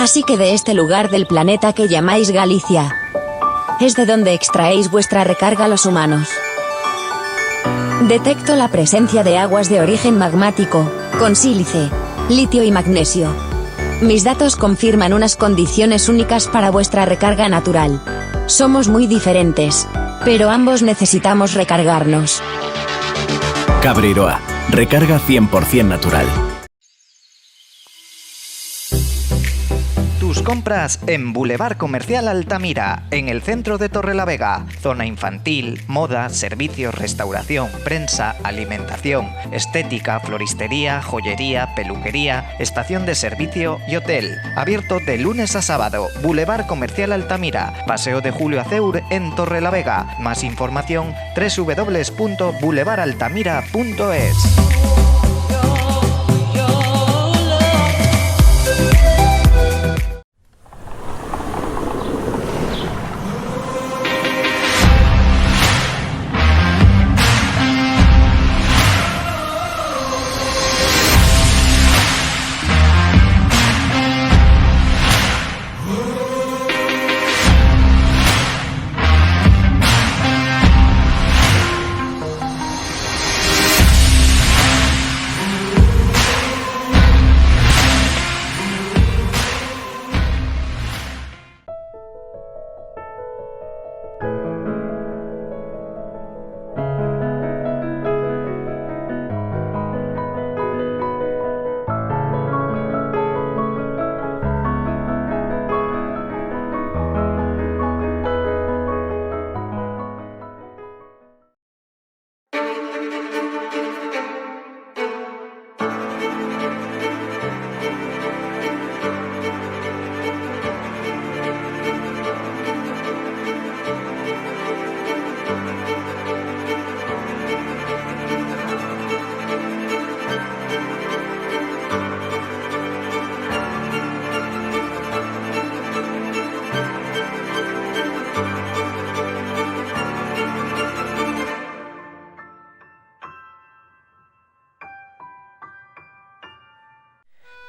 Así que de este lugar del planeta que llamáis Galicia, es de donde extraéis vuestra recarga los humanos. Detecto la presencia de aguas de origen magmático, con sílice, litio y magnesio. Mis datos confirman unas condiciones únicas para vuestra recarga natural. Somos muy diferentes, pero ambos necesitamos recargarnos. Cabreiroa, recarga 100% natural. Tus compras en Boulevard Comercial Altamira, en el centro de Torrelavega. Zona infantil, moda, servicios, restauración, prensa, alimentación, estética, floristería, joyería, peluquería, estación de servicio y hotel. Abierto de lunes a sábado. Boulevard Comercial Altamira, Paseo de Julio Aceur en Torrelavega. Más información www.boulevardaltamira.es.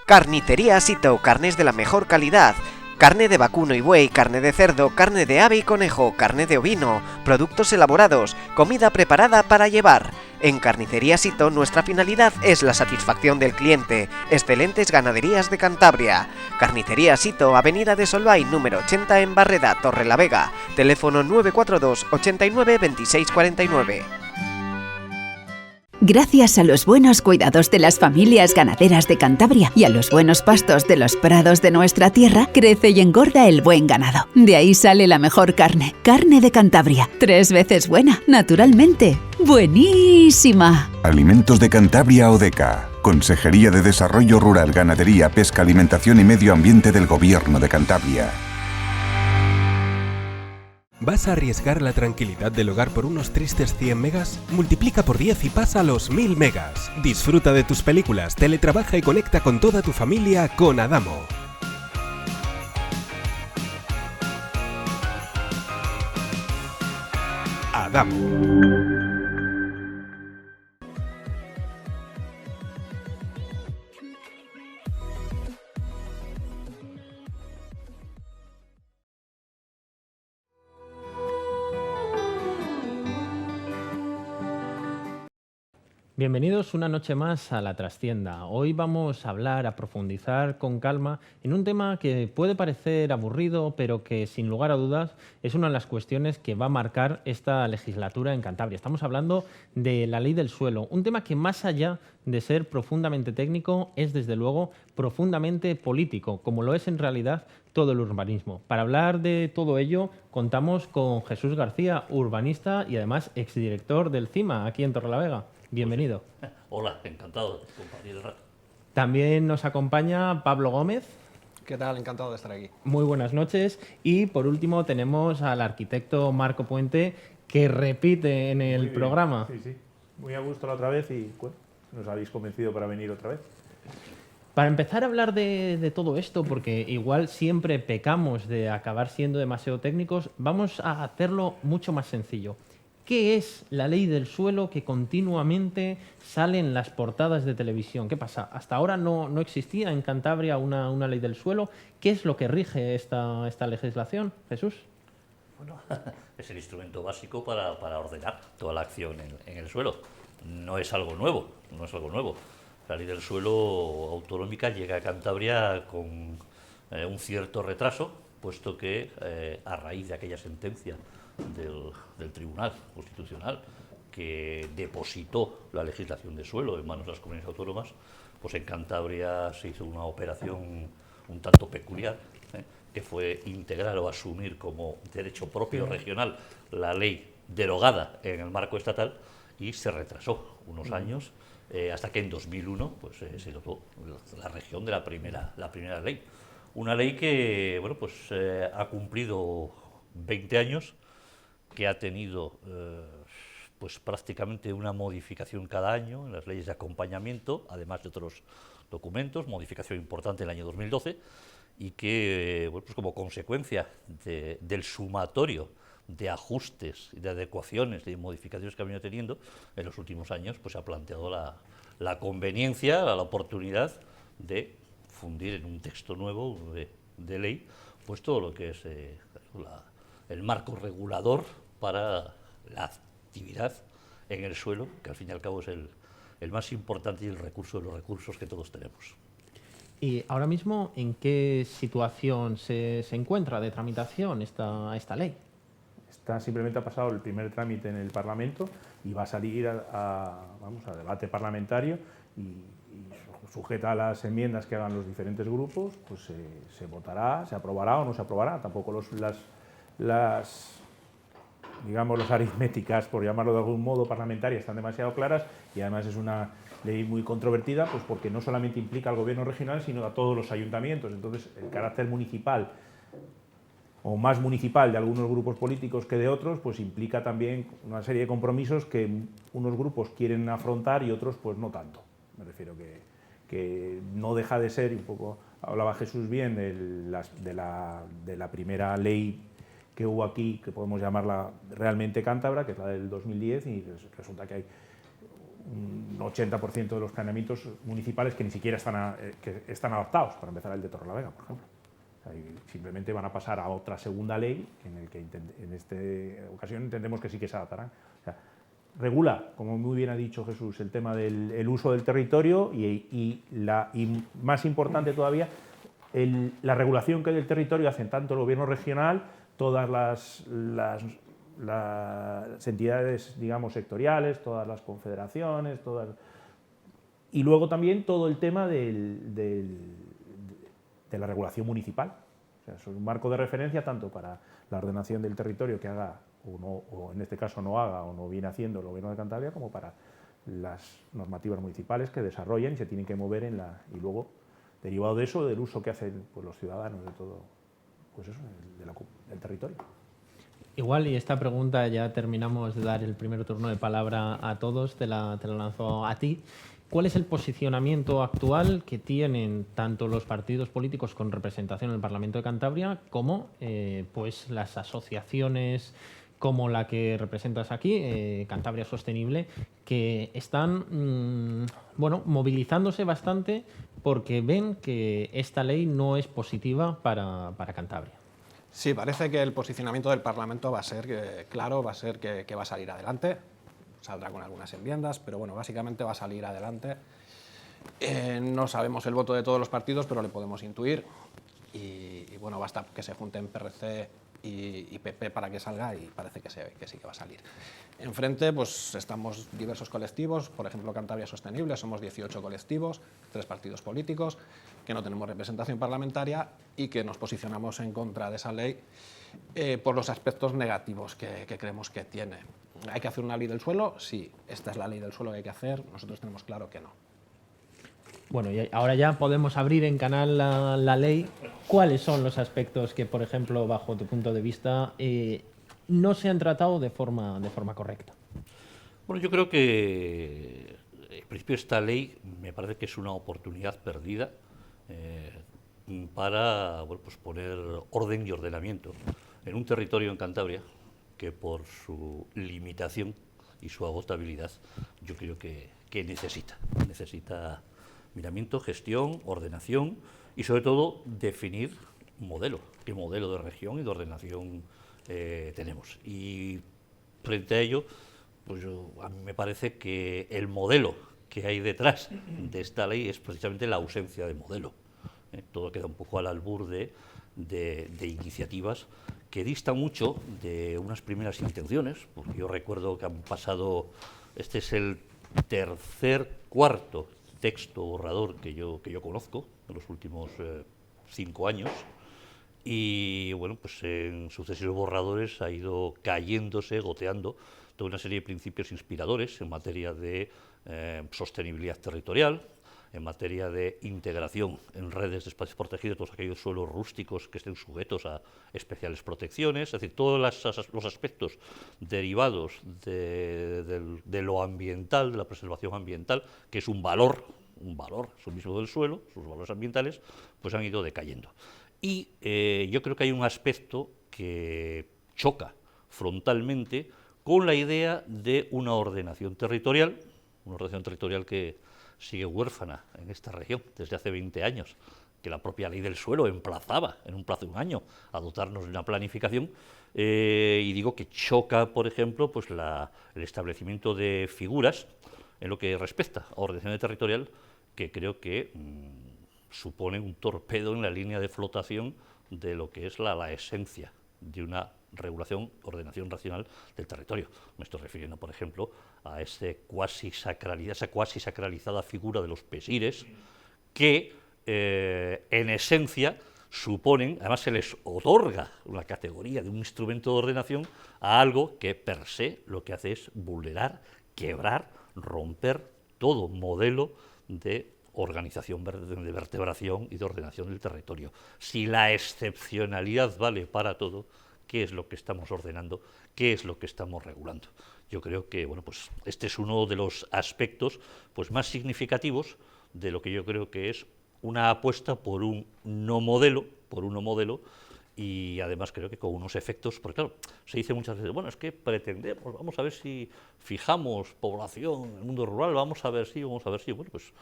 Carnicería Sito, carnes de la mejor calidad. Carne de vacuno y buey, carne de cerdo, carne de ave y conejo, carne de ovino, productos elaborados, comida preparada para llevar. En Carnicería Sito nuestra finalidad es la satisfacción del cliente. Excelentes ganaderías de Cantabria. Carnicería Sito, Avenida de Solvay, número 80 en Barreda, Torrelavega. Teléfono 942 89 26 49. Gracias a los buenos cuidados de las familias ganaderas de Cantabria y a los buenos pastos de los prados de nuestra tierra, crece y engorda el buen ganado. De ahí sale la mejor carne. Carne de Cantabria. 3 veces buena, naturalmente. ¡Buenísima! Alimentos de Cantabria Odeca. Consejería de Desarrollo Rural, Ganadería, Pesca, Alimentación y Medio Ambiente del Gobierno de Cantabria. ¿Vas a arriesgar la tranquilidad del hogar por unos tristes 100 megas? Multiplica por 10 y pasa a los 1000 megas. Disfruta de tus películas, teletrabaja y conecta con toda tu familia con Adamo. Adamo. Bienvenidos una noche más a La Trastienda. Hoy vamos a hablar, a profundizar con calma en un tema que puede parecer aburrido, pero que sin lugar a dudas es una de las cuestiones que va a marcar esta legislatura en Cantabria. Estamos hablando de la ley del suelo, un tema que más allá de ser profundamente técnico es desde luego profundamente político, como lo es en realidad todo el urbanismo. Para hablar de todo ello contamos con Jesús García, urbanista y además exdirector del CIMA aquí en Torrelavega. Bienvenido. Hola, encantado de compartir el rato. También nos acompaña Pablo Gómez. ¿Qué tal? Encantado de estar aquí. Muy buenas noches. Y por último tenemos al arquitecto Marco Puente, que repite en el programa. Sí, sí. Muy a gusto la otra vez y bueno, nos habéis convencido para venir otra vez. Para empezar a hablar de todo esto, porque igual siempre pecamos de acabar siendo demasiado técnicos, vamos a hacerlo mucho más sencillo. ¿Qué es la ley del suelo que continuamente sale en las portadas de televisión? ¿Qué pasa? Hasta ahora no existía en Cantabria una ley del suelo. ¿Qué es lo que rige esta legislación, Jesús? Bueno, es el instrumento básico para ordenar toda la acción en el suelo. No es algo nuevo, no es algo nuevo. La ley del suelo autonómica llega a Cantabria con un cierto retraso, puesto que a raíz de aquella sentencia del Tribunal Constitucional que depositó la legislación de suelo en manos de las comunidades autónomas, pues en Cantabria se hizo una operación un tanto peculiar, que fue integrar o asumir como derecho propio regional la ley derogada en el marco estatal, y se retrasó unos años hasta que en 2001 pues, se dotó la región de la primera ley. Una ley que bueno, pues, ha cumplido 20 años, que ha tenido pues prácticamente una modificación cada año en las leyes de acompañamiento, además de otros documentos, modificación importante en el año 2012, y que bueno, pues como consecuencia del sumatorio de ajustes y de adecuaciones, de modificaciones que ha venido teniendo en los últimos años, pues se ha planteado la conveniencia, la oportunidad de fundir en un texto nuevo de ley pues todo lo que es el marco regulador para la actividad en el suelo, que al fin y al cabo es el más importante y el recurso de los recursos que todos tenemos. ¿Y ahora mismo en qué situación se encuentra de tramitación esta ley? Simplemente ha pasado el primer trámite en el Parlamento y va a salir a debate parlamentario, y sujeta a las enmiendas que hagan los diferentes grupos, pues se votará, se aprobará o no se aprobará. Tampoco las aritméticas, por llamarlo de algún modo, parlamentarias están demasiado claras, y además es una ley muy controvertida, pues porque no solamente implica al gobierno regional, sino a todos los ayuntamientos. Entonces, el carácter municipal o más municipal de algunos grupos políticos que de otros, pues implica también una serie de compromisos que unos grupos quieren afrontar y otros pues no tanto. Me refiero que no deja de ser, y un poco hablaba Jesús bien de la primera ley que hubo aquí, que podemos llamarla realmente cántabra, que es la del 2010, y resulta que hay un 80% de los planeamientos municipales que ni siquiera están adaptados, para empezar el de Torrelavega, por ejemplo. O sea, simplemente van a pasar a otra segunda ley, en el que en esta ocasión entendemos que sí que se adaptarán. O sea, regula, como muy bien ha dicho Jesús, el tema del uso del territorio y más importante todavía, la regulación que del territorio hacen tanto el gobierno regional, todas las entidades, digamos, sectoriales, todas las confederaciones, y luego también todo el tema de la regulación municipal. O sea, es un marco de referencia tanto para la ordenación del territorio que haga o en este caso no haga o no viene haciendo el Gobierno de Cantabria, como para las normativas municipales que desarrollan y se tienen que mover y luego, derivado de eso, del uso que hacen pues, los ciudadanos de todo, pues eso, del territorio. Igual, y esta pregunta ya terminamos de dar el primer turno de palabra a todos, te la lanzo a ti. ¿Cuál es el posicionamiento actual que tienen tanto los partidos políticos con representación en el Parlamento de Cantabria como pues las asociaciones como la que representas aquí, Cantabria Sostenible, que están movilizándose bastante porque ven que esta ley no es positiva para Cantabria? Sí, parece que el posicionamiento del Parlamento va a ser claro, va a ser que va a salir adelante. Saldrá con algunas enmiendas, pero bueno, básicamente va a salir adelante. No sabemos el voto de todos los partidos, pero le podemos intuir. Y bueno, basta que se junten PRC y PP para que salga, y parece que sí que va a salir. Enfrente pues estamos diversos colectivos, por ejemplo Cantabria Sostenible, somos 18 colectivos, 3 partidos políticos, que no tenemos representación parlamentaria y que nos posicionamos en contra de esa ley por los aspectos negativos que creemos que tiene. ¿Hay que hacer una ley del suelo? Sí, esta es la ley del suelo que hay que hacer, nosotros tenemos claro que no. Bueno, y ahora ya podemos abrir en canal la ley. ¿Cuáles son los aspectos que, por ejemplo, bajo tu punto de vista, no se han tratado de forma correcta? Bueno, yo creo que, en principio, esta ley me parece que es una oportunidad perdida para pues poner orden y ordenamiento en un territorio en Cantabria que por su limitación y su agotabilidad, yo creo que necesita miramiento, gestión, ordenación y sobre todo definir un modelo, qué modelo de región y de ordenación tenemos. Y frente a ello, pues a mí me parece que el modelo que hay detrás de esta ley es precisamente la ausencia de modelo. Todo queda un poco al albur de iniciativas que distan mucho de unas primeras intenciones, porque yo recuerdo que han pasado, este es el cuarto texto borrador que yo conozco en los últimos 5 años, y bueno, pues en sucesivos borradores ha ido cayéndose, goteando toda una serie de principios inspiradores en materia de sostenibilidad territorial, en materia de integración en redes de espacios protegidos, todos aquellos suelos rústicos que estén sujetos a especiales protecciones, es decir, todos los aspectos derivados de lo ambiental, de la preservación ambiental, que es un valor mismo del suelo, sus valores ambientales, pues han ido decayendo. Y yo creo que hay un aspecto que choca frontalmente con la idea de una ordenación territorial que sigue huérfana en esta región desde hace 20 años, que la propia ley del suelo emplazaba en un plazo de 1 año a dotarnos de una planificación, y digo que choca, por ejemplo, pues el establecimiento de figuras en lo que respecta a ordenación territorial, que creo que supone un torpedo en la línea de flotación de lo que es la esencia de una regulación, ordenación racional del territorio. Me estoy refiriendo, por ejemplo, a esa cuasi sacralizada figura de los pesires, que en esencia suponen, además se les otorga una categoría de un instrumento de ordenación a algo que per se lo que hace es vulnerar, quebrar, romper todo modelo de organización, de vertebración y de ordenación del territorio. Si la excepcionalidad vale para todo, ¿qué es lo que estamos ordenando? ¿Qué es lo que estamos regulando? Yo creo que bueno, pues este es uno de los aspectos pues, más significativos de lo que yo creo que es una apuesta por un no modelo, y además creo que con unos efectos, porque claro, se dice muchas veces, bueno, es que pretendemos, vamos a ver si fijamos población en el mundo rural, vamos a ver si, bueno, pues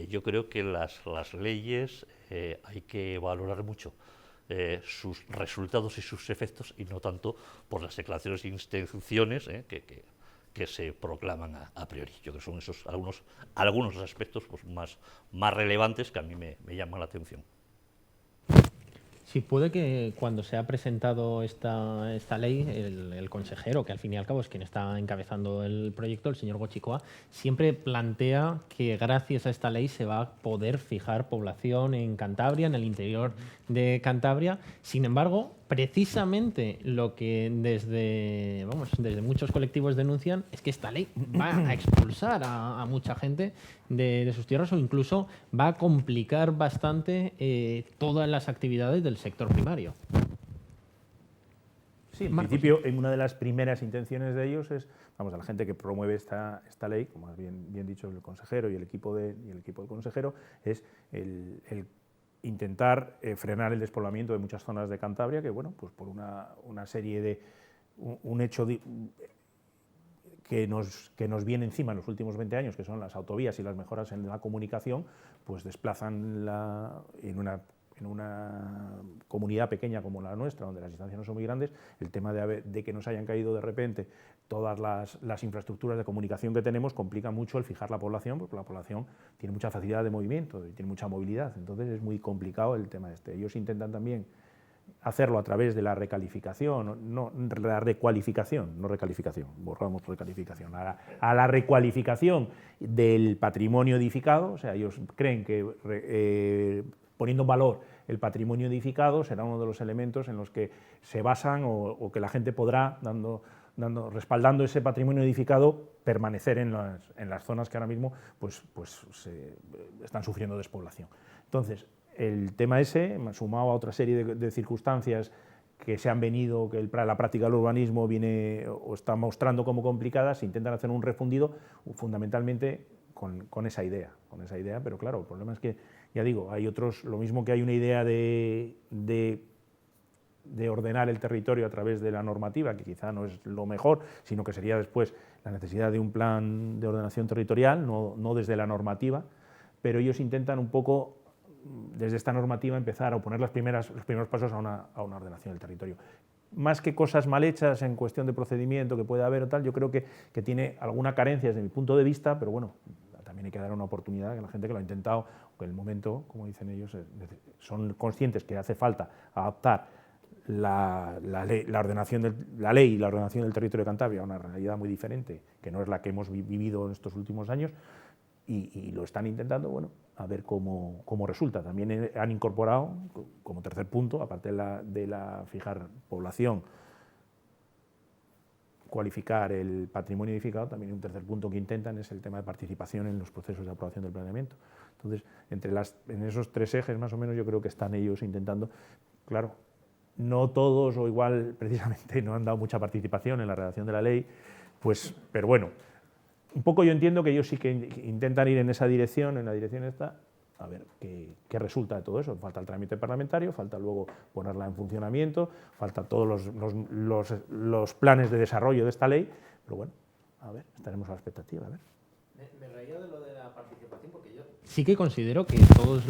yo creo que las leyes hay que valorar mucho sus resultados y sus efectos, y no tanto por las declaraciones e intenciones que se proclaman a priori. Yo creo que son esos algunos aspectos pues, más relevantes que a mí me llaman la atención. Sí, puede que cuando se ha presentado esta ley, el consejero, que al fin y al cabo es quien está encabezando el proyecto, el señor Gochikoa, siempre plantea que gracias a esta ley se va a poder fijar población en Cantabria, en el interior de Cantabria. Sin embargo, precisamente lo que desde muchos colectivos denuncian es que esta ley va a expulsar a mucha gente de sus tierras, o incluso va a complicar bastante todas las actividades del sector primario. Sí, en principio, en una de las primeras intenciones de ellos es, vamos, a la gente que promueve esta ley, como has bien dicho el consejero y el equipo del consejero, es el intentar frenar el despoblamiento de muchas zonas de Cantabria, que bueno, pues por una serie de un hecho que nos viene encima en los últimos 20 años, que son las autovías y las mejoras en la comunicación, pues desplazan en una comunidad pequeña como la nuestra, donde las distancias no son muy grandes, el tema de que nos hayan caído de repente todas las infraestructuras de comunicación que tenemos complica mucho el fijar la población, porque la población tiene mucha facilidad de movimiento y tiene mucha movilidad, entonces es muy complicado el tema este. Ellos intentan también hacerlo a través de la recalificación, la recualificación, no recalificación, borramos recalificación, a la recualificación del patrimonio edificado. O sea, ellos creen que poniendo en valor el patrimonio edificado será uno de los elementos en los que se basan o que la gente podrá, respaldando ese patrimonio edificado, permanecer en las zonas que ahora mismo pues están sufriendo despoblación. Entonces, el tema ese, sumado a otra serie de circunstancias que se han venido, que la práctica del urbanismo viene o está mostrando como complicadas, se intentan hacer un refundido fundamentalmente con esa idea, pero claro, el problema es que, ya digo, hay otros, lo mismo que hay una idea de de ordenar el territorio a través de la normativa, que quizá no es lo mejor, sino que sería después la necesidad de un plan de ordenación territorial, no desde la normativa, pero ellos intentan un poco, desde esta normativa, empezar a poner los primeros pasos a una ordenación del territorio. Más que cosas mal hechas en cuestión de procedimiento que puede haber o tal, yo creo que tiene alguna carencia desde mi punto de vista, pero bueno, también hay que dar una oportunidad a la gente que lo ha intentado, que en el momento, como dicen ellos, son conscientes que hace falta adaptar la ley y la ordenación del territorio de Cantabria a una realidad muy diferente, que no es la que hemos vivido en estos últimos años, y lo están intentando, bueno, a ver cómo resulta. También han incorporado, como tercer punto, aparte de la fijar población, cualificar el patrimonio edificado, también un tercer punto que intentan es el tema de participación en los procesos de aprobación del planeamiento. Entonces, en esos tres ejes más o menos yo creo que están ellos intentando, claro, no todos o igual precisamente no han dado mucha participación en la redacción de la ley, pues, pero bueno, un poco yo entiendo que ellos sí que intentan ir en esa dirección, en la dirección esta, a ver qué resulta de todo eso. Falta el trámite parlamentario, falta luego ponerla en funcionamiento, falta todos los planes de desarrollo de esta ley, pero bueno, a ver, estaremos a la expectativa, a ver. Me reía de lo de la participación porque yo sí que considero que todas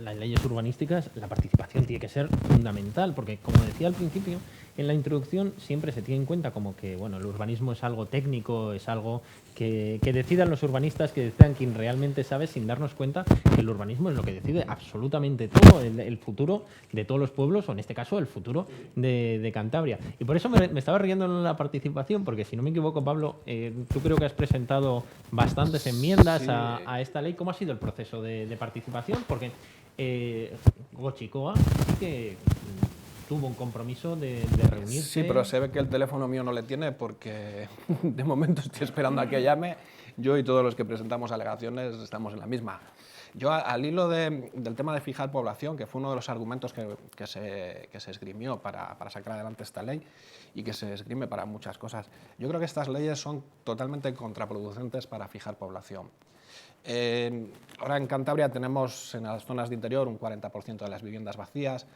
las leyes urbanísticas la participación tiene que ser fundamental, porque como decía al principio, en la introducción siempre se tiene en cuenta como que bueno, el urbanismo es algo técnico, es algo que decidan los urbanistas, que decidan quien realmente sabe, sin darnos cuenta que el urbanismo es lo que decide absolutamente todo, el futuro de todos los pueblos, o en este caso el futuro de Cantabria. Y por eso me estaba riendo en la participación, porque si no me equivoco, Pablo, tú creo que has presentado bastantes enmiendas a esta ley. ¿Cómo ha sido el proceso de participación? Porque Gochicoa sí que tuvo un compromiso de reunirse. Sí, pero se ve que el teléfono mío no le tiene porque de momento estoy esperando a que llame. Yo y todos los que presentamos alegaciones estamos en la misma. Yo, al hilo del tema de fijar población, que fue uno de los argumentos que se esgrimió para sacar adelante esta ley y que se esgrime para muchas cosas, yo creo que estas leyes son totalmente contraproducentes para fijar población. Ahora en Cantabria tenemos en las zonas de interior un 40% de las viviendas vacías.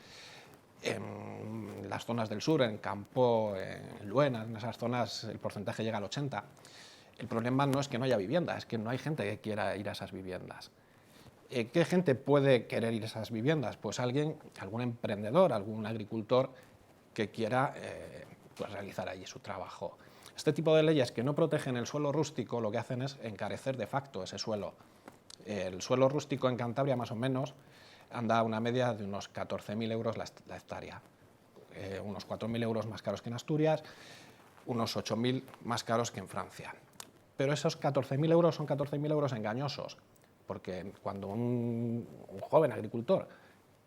En las zonas del sur, en Campó, en Luena, en esas zonas el porcentaje llega al 80%. El problema no es que no haya vivienda, es que no hay gente que quiera ir a esas viviendas. ¿Qué gente puede querer ir a esas viviendas? Pues algún emprendedor, algún agricultor que quiera pues realizar allí su trabajo. Este tipo de leyes que no protegen el suelo rústico lo que hacen es encarecer de facto ese suelo. El suelo rústico en Cantabria más o menos anda a una media de unos 14.000 euros la hectárea, unos 4.000 euros más caros que en Asturias, unos 8.000 más caros que en Francia. Pero esos 14.000 euros son 14.000 euros engañosos, porque cuando un joven agricultor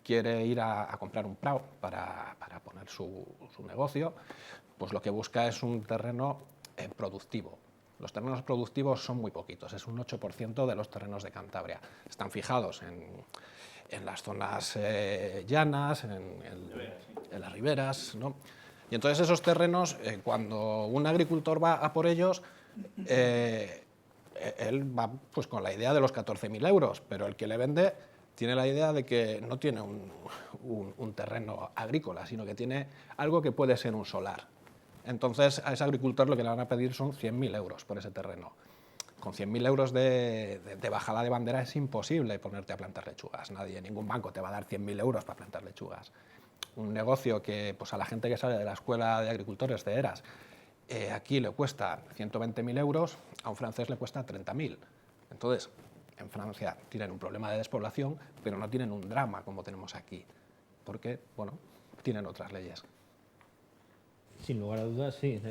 quiere ir a comprar un prau para poner su negocio, pues lo que busca es un terreno productivo. Los terrenos productivos son muy poquitos, es un 8% de los terrenos de Cantabria. Están fijados en las zonas llanas, en las riberas, ¿no? Y entonces esos terrenos, cuando un agricultor va a por ellos, él va pues con la idea de los 14.000 euros, pero el que le vende tiene la idea de que no tiene un terreno agrícola, sino que tiene algo que puede ser un solar. Entonces a ese agricultor lo que le van a pedir son 100.000 euros por ese terreno. Con 100.000 euros de bajada de bandera es imposible ponerte a plantar lechugas. Ningún banco te va a dar 100.000 euros para plantar lechugas. Un negocio que pues a la gente que sale de la escuela de agricultores de Eras, aquí le cuesta 120.000 euros, a un francés le cuesta 30.000. Entonces, en Francia tienen un problema de despoblación, pero no tienen un drama como tenemos aquí, porque, bueno, tienen otras leyes. Sin lugar a dudas, sí.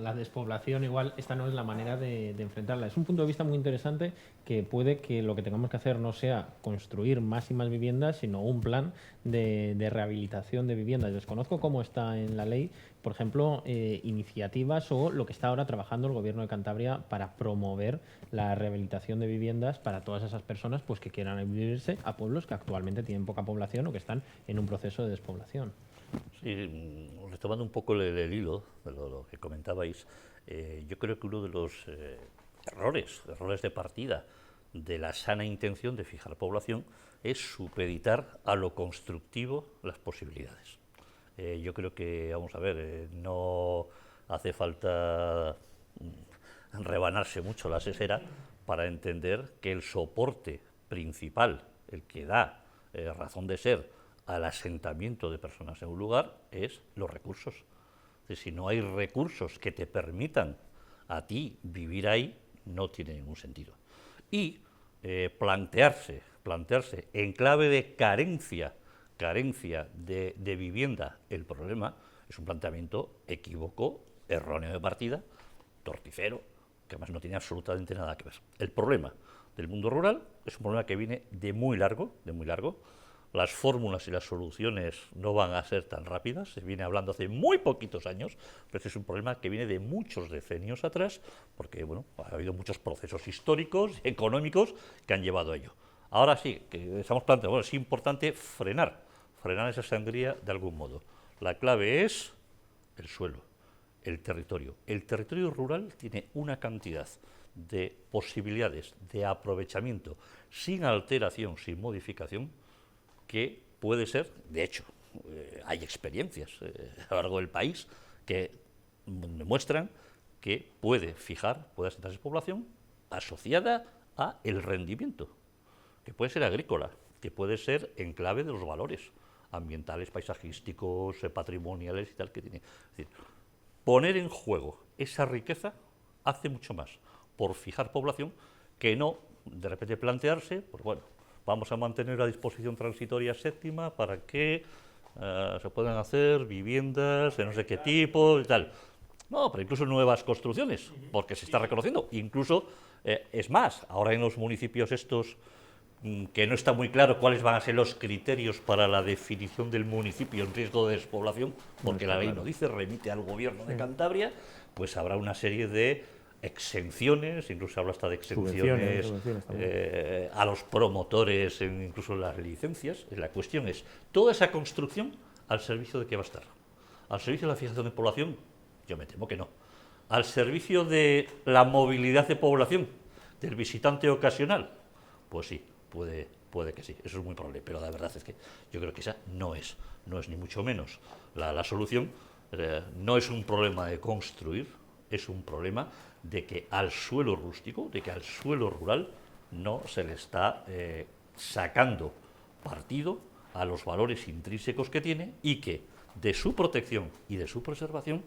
La despoblación igual, esta no es la manera de enfrentarla. Es un punto de vista muy interesante que puede que lo que tengamos que hacer no sea construir más y más viviendas, sino un plan de rehabilitación de viviendas. Desconozco cómo está en la ley, por ejemplo, iniciativas o lo que está ahora trabajando el Gobierno de Cantabria para promover la rehabilitación de viviendas para todas esas personas pues, que quieran vivirse a pueblos que actualmente tienen poca población o que están en un proceso de despoblación. Sí, retomando un poco el hilo de lo que comentabais, yo creo que uno de los errores de partida de la sana intención de fijar población es supeditar a lo constructivo las posibilidades. Yo creo que, vamos a ver, no hace falta rebanarse mucho la sesera para entender que el soporte principal, el que da razón de ser al asentamiento de personas en un lugar, es los recursos. Si no hay recursos que te permitan a ti vivir ahí, no tiene ningún sentido. Y plantearse en clave de carencia de vivienda el problema, es un planteamiento equívoco, erróneo de partida, torticero, que además no tiene absolutamente nada que ver. El problema del mundo rural es un problema que viene de muy largo. Las fórmulas y las soluciones no van a ser tan rápidas, se viene hablando hace muy poquitos años, pero este es un problema que viene de muchos decenios atrás, porque bueno, ha habido muchos procesos históricos, económicos, que han llevado a ello. Ahora sí, que estamos planteando, bueno, es importante frenar esa sangría de algún modo. La clave es el suelo, el territorio. El territorio rural tiene una cantidad de posibilidades de aprovechamiento sin alteración, sin modificación, que puede ser, de hecho, hay experiencias a lo largo del país que demuestran que puede asentarse población asociada a el rendimiento, que puede ser agrícola, que puede ser en clave de los valores ambientales, paisajísticos, patrimoniales y tal que tiene. Es decir, poner en juego esa riqueza hace mucho más por fijar población que no de repente plantearse, pues bueno, vamos a mantener la disposición transitoria séptima para que se puedan hacer viviendas de no sé qué tipo y tal. No, pero incluso nuevas construcciones, porque se está reconociendo. Incluso, es más, ahora en los municipios estos, que no está muy claro cuáles van a ser los criterios para la definición del municipio en riesgo de despoblación, porque la ley no dice, remite al gobierno de Cantabria, pues habrá una serie de exenciones, incluso habla hasta de exenciones a los promotores, incluso las licencias. La cuestión es, toda esa construcción, ¿al servicio de qué va a estar? ¿Al servicio de la fijación de población? Yo me temo que no. ¿Al servicio de la movilidad de población, del visitante ocasional? Pues sí, puede que sí, eso es muy probable, pero la verdad es que yo creo que esa no es ni mucho menos la solución. No es un problema de construir, es un problema de que al suelo rústico, de que al suelo rural no se le está sacando partido a los valores intrínsecos que tiene y que de su protección y de su preservación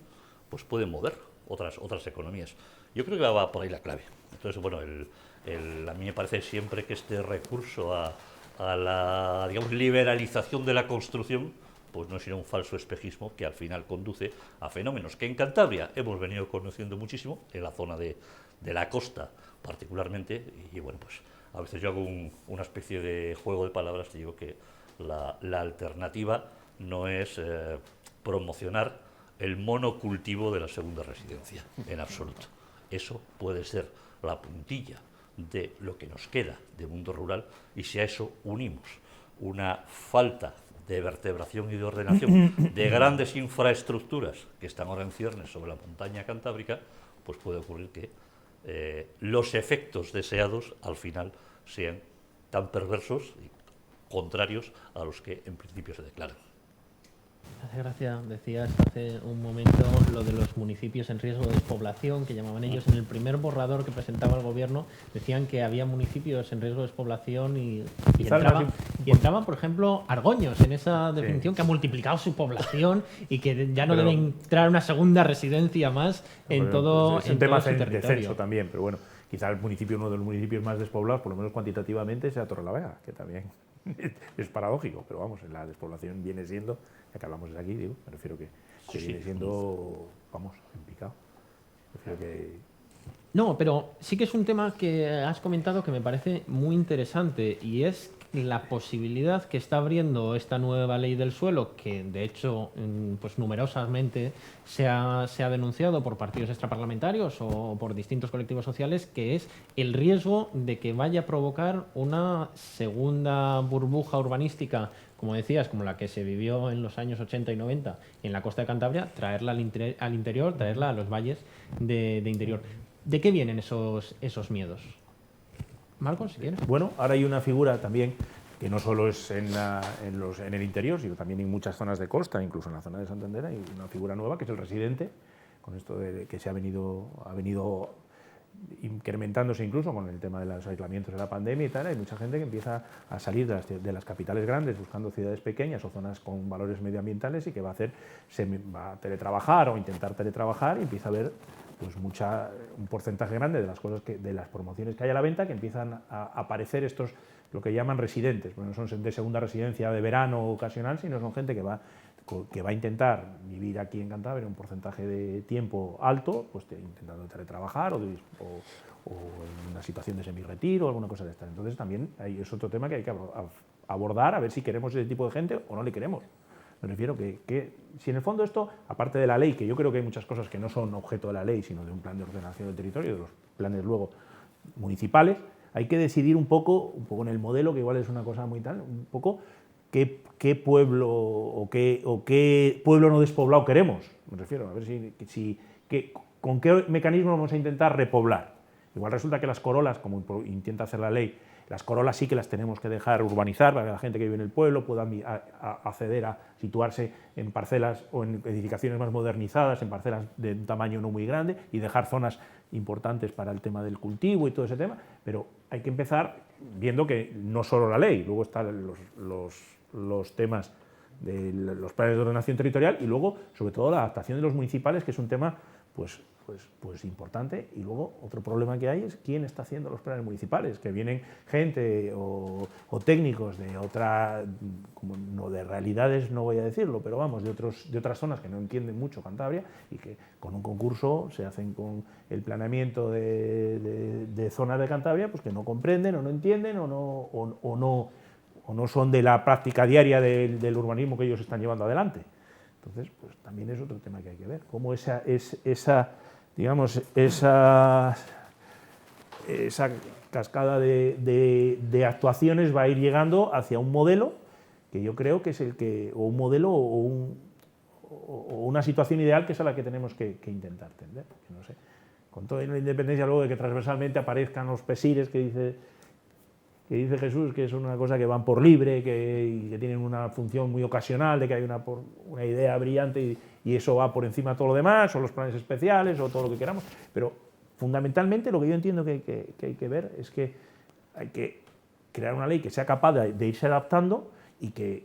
pues pueden mover otras economías. Yo creo que va por ahí la clave. Entonces, bueno, a mí me parece siempre que este recurso a la, digamos, liberalización de la construcción pues no es sino un falso espejismo que al final conduce a fenómenos que en Cantabria hemos venido conociendo muchísimo, en la zona de la costa particularmente, y bueno, pues a veces yo hago una especie de juego de palabras y digo que la alternativa no es promocionar el monocultivo de la segunda residencia, en absoluto. Eso puede ser la puntilla de lo que nos queda de mundo rural, y si a eso unimos una falta de vertebración y de ordenación de grandes infraestructuras que están ahora en ciernes sobre la montaña cantábrica, pues puede ocurrir que los efectos deseados al final sean tan perversos y contrarios a los que en principio se declaran. Hace gracia, decías hace un momento lo de los municipios en riesgo de despoblación, que llamaban ellos. En el primer borrador que presentaba el gobierno decían que había municipios en riesgo de despoblación y entraban, por ejemplo, Argoños en esa definición, que ha multiplicado su población y que ya no debe entrar una segunda residencia más en todo es un tema su de territorio. descenso también, pero bueno, quizá el municipio, uno de los municipios más despoblados, por lo menos cuantitativamente, sea Torrelavega, que también es paradójico, pero vamos, la despoblación viene siendo, ya que hablamos de aquí, digo, me refiero que viene siendo, vamos, en picado. No, pero sí que es un tema que has comentado que me parece muy interesante, y es la posibilidad que está abriendo esta nueva ley del suelo, que de hecho pues numerosamente se ha denunciado por partidos extraparlamentarios o por distintos colectivos sociales, que es el riesgo de que vaya a provocar una segunda burbuja urbanística, como decías, como la que se vivió en los años 80 y 90 en la costa de Cantabria, traerla al interior, traerla a los valles de interior. ¿De qué vienen esos miedos? Marcos, si quieres. Bueno, ahora hay una figura también que no solo es en el interior, sino también en muchas zonas de costa, incluso en la zona de Santander, hay una figura nueva que es el residente, con esto de que ha venido incrementándose incluso con el tema de los aislamientos de la pandemia y tal. Hay mucha gente que empieza a salir de las capitales grandes buscando ciudades pequeñas o zonas con valores medioambientales y que va a teletrabajar o intentar teletrabajar, y empieza a ver pues un porcentaje grande de las cosas de las promociones que hay a la venta, que empiezan a aparecer estos, lo que llaman residentes. Bueno, no son de segunda residencia de verano o ocasional, sino son gente que va a intentar vivir aquí en Cantabria un porcentaje de tiempo alto, pues intentando teletrabajar o en una situación de semi-retiro o alguna cosa de esta. Entonces también es otro tema que hay que abordar, a ver si queremos ese tipo de gente o no le queremos. Me refiero que si en el fondo esto, aparte de la ley, que yo creo que hay muchas cosas que no son objeto de la ley, sino de un plan de ordenación del territorio, de los planes luego municipales, hay que decidir un poco en el modelo, que igual es una cosa muy tal, un poco qué pueblo o qué pueblo no despoblado queremos. Me refiero a ver con qué mecanismo vamos a intentar repoblar. Igual resulta que las corolas, como intenta hacer la ley, las corolas sí que las tenemos que dejar urbanizar para que la gente que vive en el pueblo pueda acceder a situarse en parcelas o en edificaciones más modernizadas, en parcelas de un tamaño no muy grande, y dejar zonas importantes para el tema del cultivo y todo ese tema, pero hay que empezar viendo que no solo la ley, luego están los temas de los planes de ordenación territorial y luego, sobre todo, la adaptación de los municipales, que es un tema pues importante. Y luego otro problema que hay es quién está haciendo los planes municipales, que vienen gente o técnicos de de realidades, no voy a decirlo, pero vamos, de otras zonas que no entienden mucho Cantabria, y que con un concurso se hacen con el planeamiento de zonas de Cantabria, pues que no comprenden o no entienden o no son de la práctica diaria del urbanismo que ellos están llevando adelante. Entonces, pues también es otro tema que hay que ver, cómo esa cascada de actuaciones va a ir llegando hacia un modelo que yo creo que es un modelo o una situación ideal, que es a la que tenemos que intentar tender. No sé, con toda la independencia luego de que transversalmente aparezcan los pesires que dice Jesús, que es una cosa que van por libre y que tienen una función muy ocasional, de que hay una idea brillante y eso va por encima de todo lo demás, o los planes especiales, o todo lo que queramos. Pero fundamentalmente lo que yo entiendo que hay que ver es que hay que crear una ley que sea capaz de irse adaptando y que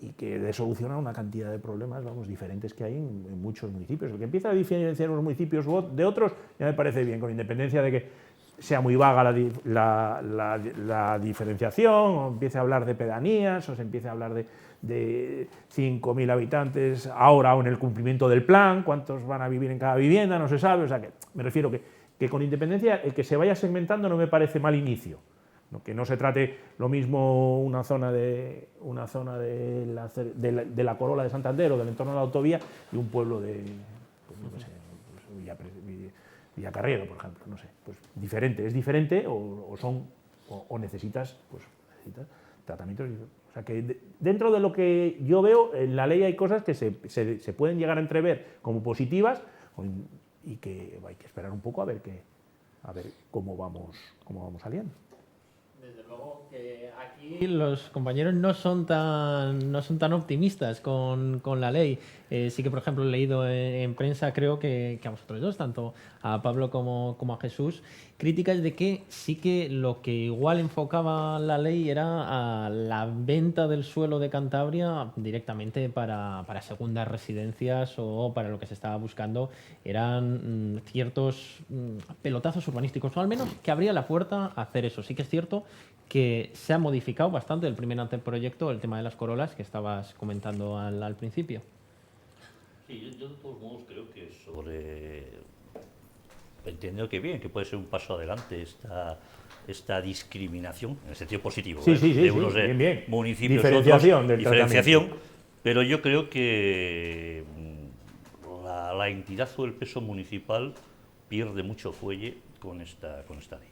de solucionar una cantidad de problemas, diferentes que hay en muchos municipios. El que empieza a diferenciar unos municipios de otros ya me parece bien, con independencia de que sea muy vaga la diferenciación, o empiece a hablar de pedanías, o se empiece a hablar de 5.000 habitantes ahora o en el cumplimiento del plan, cuántos van a vivir en cada vivienda, no se sabe. O sea, que me refiero que con independencia, el que se vaya segmentando no me parece mal inicio. Que no se trate lo mismo una zona de la Corola de Santander o del entorno de la autovía y un pueblo de Villacarriero, por ejemplo, no sé, pues es diferente o necesitas tratamientos. O sea, que dentro de lo que yo veo, en la ley hay cosas que se pueden llegar a entrever como positivas y que hay que esperar un poco a ver cómo vamos saliendo. Desde luego que aquí los compañeros no son tan optimistas con la ley. Sí que, por ejemplo, he leído en prensa, creo que a vosotros dos, tanto a Pablo como a Jesús, críticas de que sí que lo que igual enfocaba la ley era a la venta del suelo de Cantabria directamente para segundas residencias, o para lo que se estaba buscando eran ciertos pelotazos urbanísticos, o al menos que abría la puerta a hacer eso. Sí que es cierto que se ha modificado bastante el primer anteproyecto, el tema de las corolas que estabas comentando al principio. Sí, yo de todos modos creo que entiendo que puede ser un paso adelante esta discriminación, en el sentido positivo, de unos bien. Municipios, diferenciación otros, del tratamiento. Pero yo creo que la entidad o el peso municipal pierde mucho fuelle con esta ley.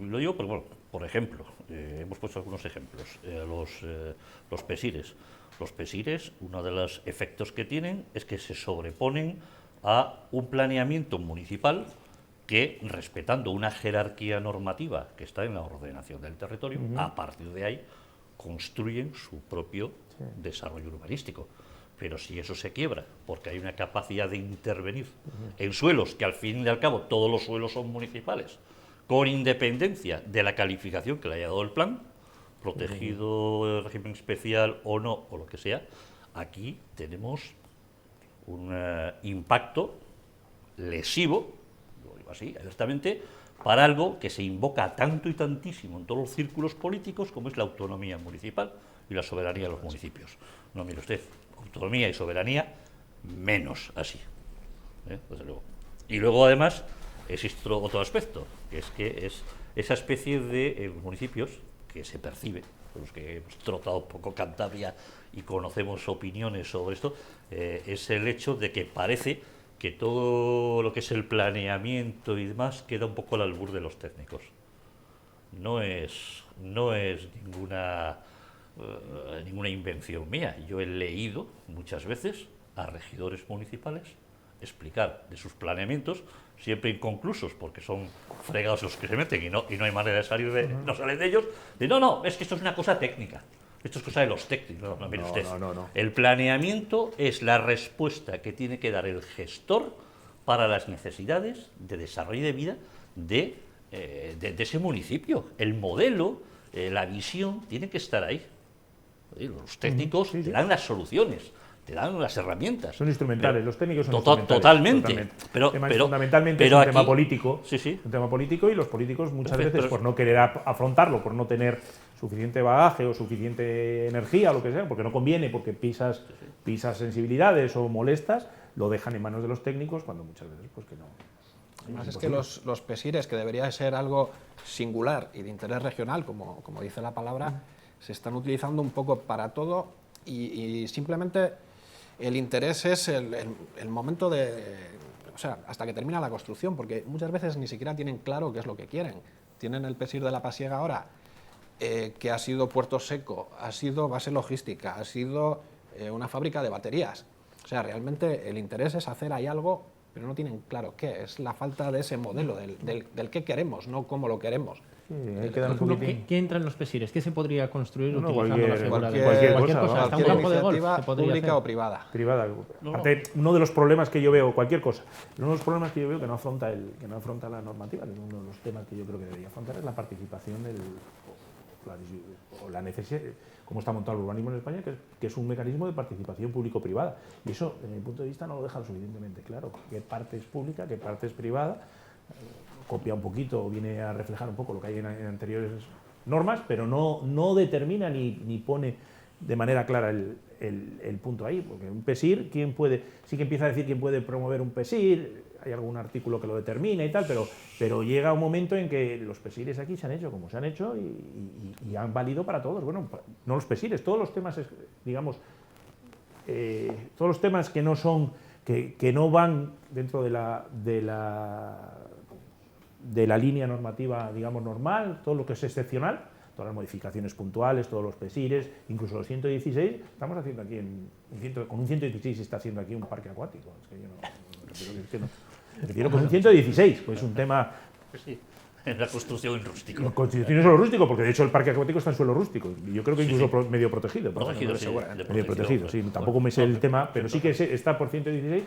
Lo digo, pero bueno, por ejemplo, hemos puesto algunos ejemplos, los pesires. Los pesires, uno de los efectos que tienen es que se sobreponen a un planeamiento municipal que, respetando una jerarquía normativa que está en la ordenación del territorio, a partir de ahí construyen su propio desarrollo urbanístico. Pero si eso se quiebra, porque hay una capacidad de intervenir en suelos, que al fin y al cabo todos los suelos son municipales, con independencia de la calificación que le haya dado el plan, protegido, régimen especial o no, o lo que sea, aquí tenemos un impacto lesivo, lo digo así, abiertamente, para algo que se invoca tanto y tantísimo en todos los círculos políticos como es la autonomía municipal y la soberanía de los municipios. No, mire usted, autonomía y soberanía, menos así, desde luego. Y luego, además, existe otro aspecto, que es esa especie de municipios que se percibe, por los que hemos trotado un poco Cantabria y conocemos opiniones sobre esto, es el hecho de que parece que todo lo que es el planeamiento y demás queda un poco al albur de los técnicos. No es ninguna invención mía. Yo he leído muchas veces a regidores municipales explicar de sus planeamientos, siempre inconclusos, porque son fregados los que se meten y no hay manera de salir no salen de ellos, no, es que esto es una cosa técnica. Esto es cosa de los técnicos. No, mire usted. No. El planeamiento es la respuesta que tiene que dar el gestor para las necesidades de desarrollo de vida de ese municipio. El modelo, la visión, tiene que estar ahí. Los técnicos te dan las soluciones, te dan las herramientas. Son instrumentales, los técnicos son instrumentales. Totalmente. Pero fundamentalmente es un tema político. Sí. Un tema político, y los políticos muchas veces, por no querer afrontarlo, por no tener suficiente bagaje o suficiente energía o lo que sea, porque no conviene, porque pisas sensibilidades o molestas, lo dejan en manos de los técnicos, cuando muchas veces pues que no. Además es que los PESIRes, que debería ser algo singular y de interés regional, como dice la palabra, se están utilizando un poco para todo, y simplemente el interés es el momento o sea, hasta que termina la construcción, porque muchas veces ni siquiera tienen claro qué es lo que quieren. Tienen el PESIR de la Pasiega ahora, que ha sido puerto seco, ha sido base logística, ha sido una fábrica de baterías. O sea, realmente el interés es hacer ahí algo, pero no tienen claro qué. Es la falta de ese modelo, del qué queremos, no cómo lo queremos. Sí, hay que dar un poquitín. ¿Qué entra en los PESIRes? ¿Qué se podría construir utilizando cualquier, la figura de cualquier cosa? cosa, Hasta un campo de golf se podría pública hacer. o privada. Aparte, uno de los problemas que yo veo, cualquier cosa, uno de los problemas que yo veo que no afronta la normativa, que es uno de los temas que yo creo que debería afrontar, es la participación o la necesidad, cómo está montado el urbanismo en España, que es un mecanismo de participación público-privada. Y eso, desde mi punto de vista, no lo deja lo suficientemente claro. ¿Qué parte es pública, qué parte es privada? Copia un poquito o viene a reflejar un poco lo que hay en anteriores normas, pero no determina ni pone de manera clara el punto ahí, porque un PESIR, sí que empieza a decir quién puede promover un PESIR, hay algún artículo que lo determina y tal, pero llega un momento en que los PESIRes aquí se han hecho como se han hecho y han valido para todos. Bueno, no los PESIRes, todos los temas, digamos, todos los temas que no son, que no van dentro de la línea normativa, digamos, normal, todo lo que es excepcional, todas las modificaciones puntuales, todos los PESIRes, incluso los 116, estamos haciendo aquí con un 116 se está haciendo aquí un parque acuático. Es que yo no refiero con un 116, pues es un tema. Sí, en la construcción en rústico. En construcción en suelo rústico, porque de hecho el parque acuático está en suelo rústico, y yo creo que incluso medio protegido. Medio protegido, sí, tampoco me sé el tema, pero sí que está por 116.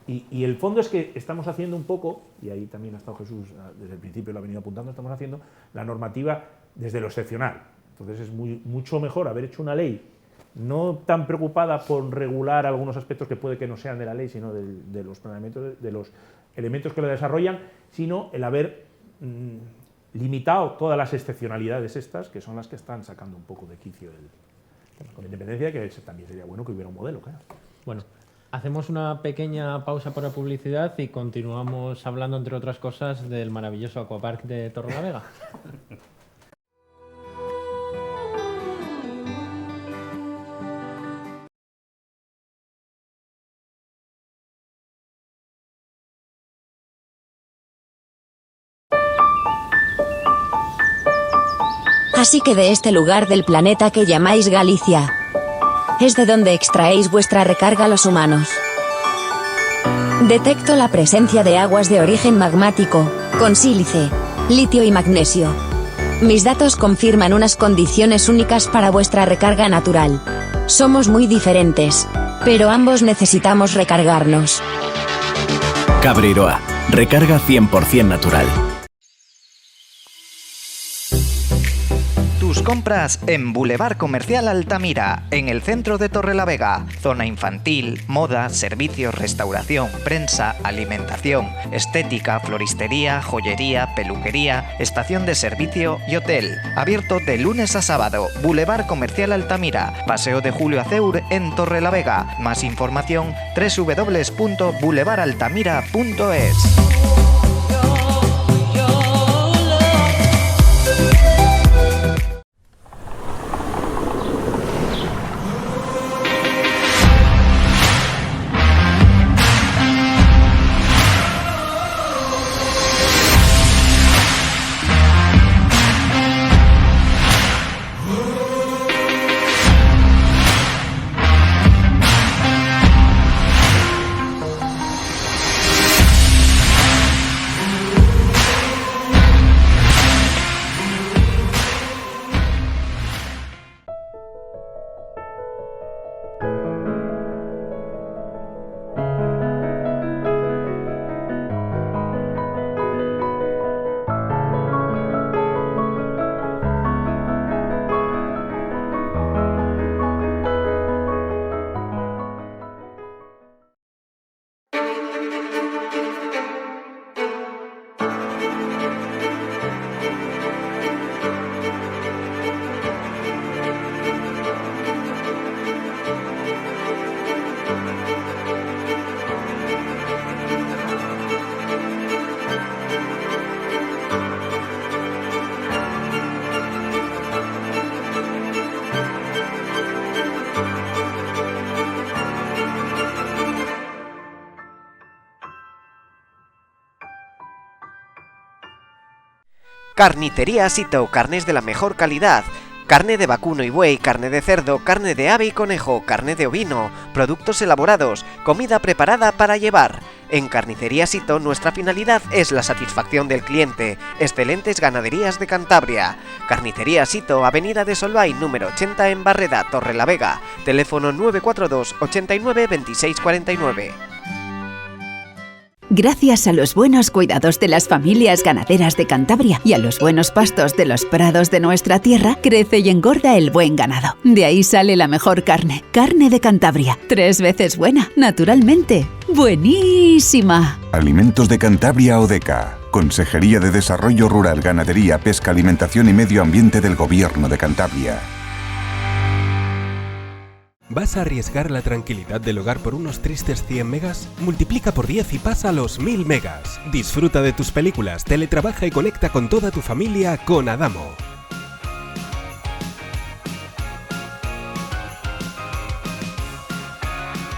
Y el fondo es que estamos haciendo un poco, y ahí también ha estado Jesús, desde el principio lo ha venido apuntando, estamos haciendo la normativa desde lo excepcional. Entonces es mucho mejor haber hecho una ley no tan preocupada por regular algunos aspectos que puede que no sean de la ley, sino de los planeamientos, de los elementos que lo desarrollan, sino el haber limitado todas las excepcionalidades estas, que son las que están sacando un poco de quicio con independencia de que también sería bueno que hubiera un modelo, claro. Bueno, hacemos una pequeña pausa para publicidad y continuamos hablando, entre otras cosas, del maravilloso Aquapark de Torrelavega. Así que de este lugar del planeta que llamáis Galicia, es de donde extraéis vuestra recarga los humanos. Detecto la presencia de aguas de origen magmático, con sílice, litio y magnesio. Mis datos confirman unas condiciones únicas para vuestra recarga natural. Somos muy diferentes, pero ambos necesitamos recargarnos. Cabreiroa. Recarga 100% natural. Tus compras en Boulevard Comercial Altamira, en el centro de Torrelavega. Zona infantil, moda, servicios, restauración, prensa, alimentación, estética, floristería, joyería, peluquería, estación de servicio y hotel. Abierto de lunes a sábado. Boulevard Comercial Altamira, Paseo de Julio Aceur en Torrelavega. Más información www.boulevardaltamira.es. Carnicería Sito, carnes de la mejor calidad. Carne de vacuno y buey, carne de cerdo, carne de ave y conejo, carne de ovino, productos elaborados, comida preparada para llevar. En Carnicería Sito nuestra finalidad es la satisfacción del cliente. Excelentes ganaderías de Cantabria. Carnicería Sito, Avenida de Solvay, número 80 en Barreda, Torrelavega. Teléfono 942 89 26 49. Gracias a los buenos cuidados de las familias ganaderas de Cantabria y a los buenos pastos de los prados de nuestra tierra, crece y engorda el buen ganado. De ahí sale la mejor carne. Carne de Cantabria. 3 veces buena, naturalmente. ¡Buenísima! Alimentos de Cantabria Odeca. Consejería de Desarrollo Rural, Ganadería, Pesca, Alimentación y Medio Ambiente del Gobierno de Cantabria. ¿Vas a arriesgar la tranquilidad del hogar por unos tristes 100 megas? Multiplica por 10 y pasa a los 1000 megas. Disfruta de tus películas, teletrabaja y conecta con toda tu familia con Adamo.